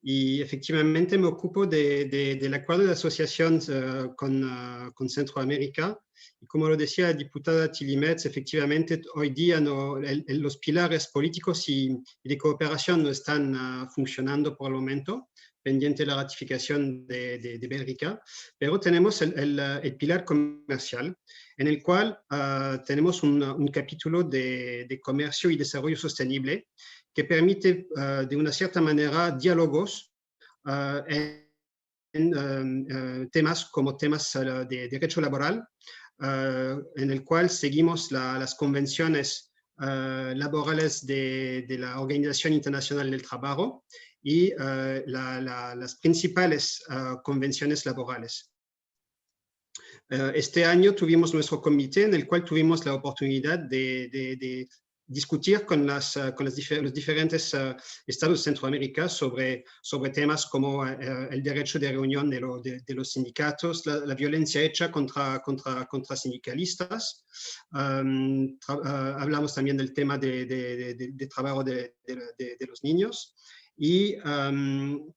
Y efectivamente me ocupo del acuerdo de asociación con Centroamérica. Y como lo decía la diputada Tilimetz, efectivamente hoy día los pilares políticos y de cooperación no están funcionando por el momento, pendiente de la ratificación de Bélgica, pero tenemos el pilar comercial, en el cual tenemos un capítulo de comercio y desarrollo sostenible que permite de una cierta manera diálogos en temas como temas de derecho laboral, en el cual seguimos las convenciones laborales de la Organización Internacional del Trabajo y las principales convenciones laborales. Este año tuvimos nuestro comité en el cual tuvimos la oportunidad de discutir con los diferentes estados de Centroamérica sobre temas como el derecho de reunión de los sindicatos, la violencia hecha contra sindicalistas. Hablamos también del tema de trabajo de los niños. Y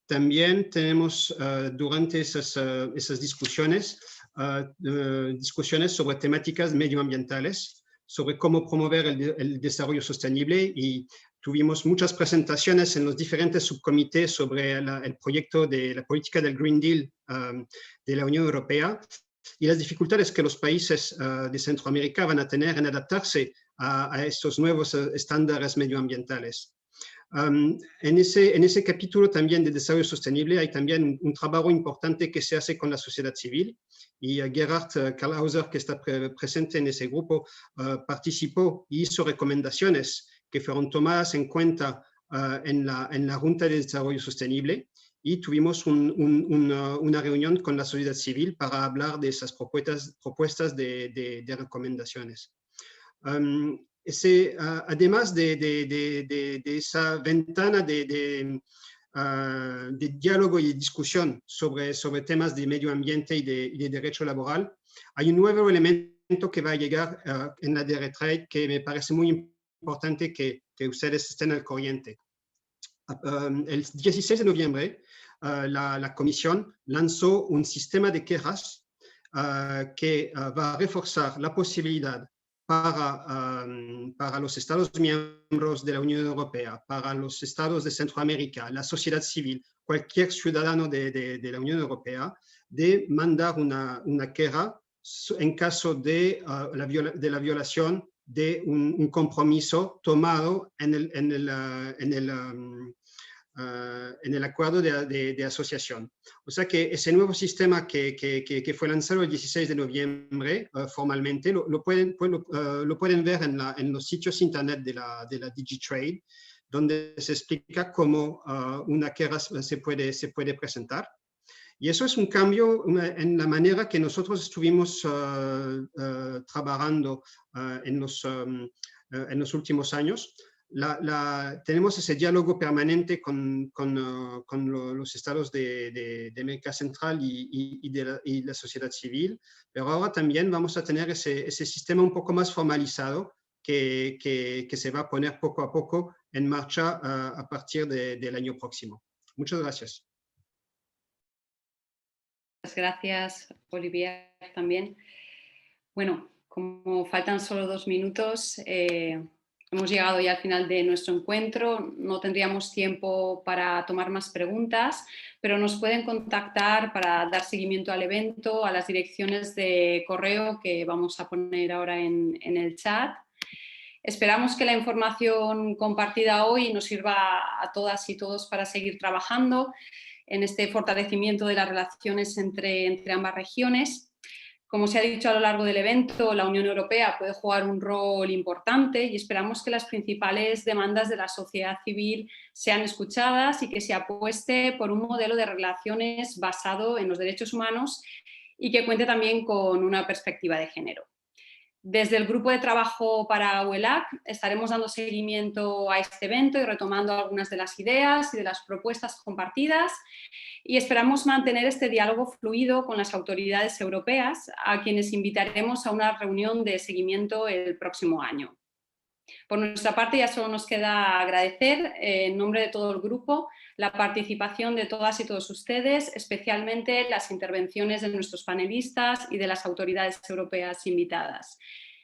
también tenemos durante esas discusiones sobre temáticas medioambientales, sobre cómo promover el desarrollo sostenible, y tuvimos muchas presentaciones en los diferentes subcomités sobre el proyecto de la política del Green Deal de la Unión Europea y las dificultades que los países de Centroamérica van a tener en adaptarse a estos nuevos estándares medioambientales. En ese capítulo también de desarrollo sostenible hay también un trabajo importante que se hace con la sociedad civil, y Gerhard Karlhauser, que está presente en ese grupo, participó y hizo recomendaciones que fueron tomadas en cuenta en la Junta de Desarrollo Sostenible, y tuvimos una reunión con la sociedad civil para hablar de esas propuestas de recomendaciones. Además de esa ventana de diálogo y discusión sobre temas de medio ambiente y de derecho laboral, hay un nuevo elemento que va a llegar en la DRTrade que me parece muy importante que ustedes estén al corriente. El 16 de noviembre, la Comisión lanzó un sistema de quejas que va a reforzar la posibilidad para los Estados miembros de la Unión Europea, para los Estados de Centroamérica, la sociedad civil, cualquier ciudadano de la Unión Europea, de mandar una queja en caso de la violación de un compromiso tomado en el acuerdo de asociación. O sea que ese nuevo sistema que fue lanzado el 16 de noviembre formalmente, lo pueden ver en los sitios internet de la DigiTrade, donde se explica cómo una queja se puede presentar. Y eso es un cambio en la manera que nosotros estuvimos trabajando en los últimos años. Tenemos ese diálogo permanente con los estados de América Central y la sociedad civil, pero ahora también vamos a tener ese sistema un poco más formalizado que se va a poner poco a poco en marcha a partir del año próximo. Muchas gracias. Muchas gracias, Olivier, también. Bueno, como faltan solo 2 minutos, hemos llegado ya al final de nuestro encuentro. No tendríamos tiempo para tomar más preguntas, pero nos pueden contactar para dar seguimiento al evento a las direcciones de correo que vamos a poner ahora en el chat. Esperamos que la información compartida hoy nos sirva a todas y todos para seguir trabajando en este fortalecimiento de las relaciones entre ambas regiones. Como se ha dicho a lo largo del evento, la Unión Europea puede jugar un rol importante y esperamos que las principales demandas de la sociedad civil sean escuchadas y que se apueste por un modelo de relaciones basado en los derechos humanos y que cuente también con una perspectiva de género. Desde el grupo de trabajo para UELAC estaremos dando seguimiento a este evento y retomando algunas de las ideas y de las propuestas compartidas, y esperamos mantener este diálogo fluido con las autoridades europeas, a quienes invitaremos a una reunión de seguimiento el próximo año. Por nuestra parte, ya solo nos queda agradecer, en nombre de todo el grupo, la participación de todas y todos ustedes, especialmente las intervenciones de nuestros panelistas y de las autoridades europeas invitadas.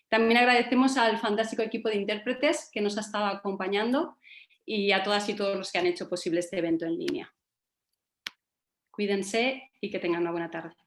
También agradecemos al fantástico equipo de intérpretes que nos ha estado acompañando y a todas y todos los que han hecho posible este evento en línea. Cuídense y que tengan una buena tarde.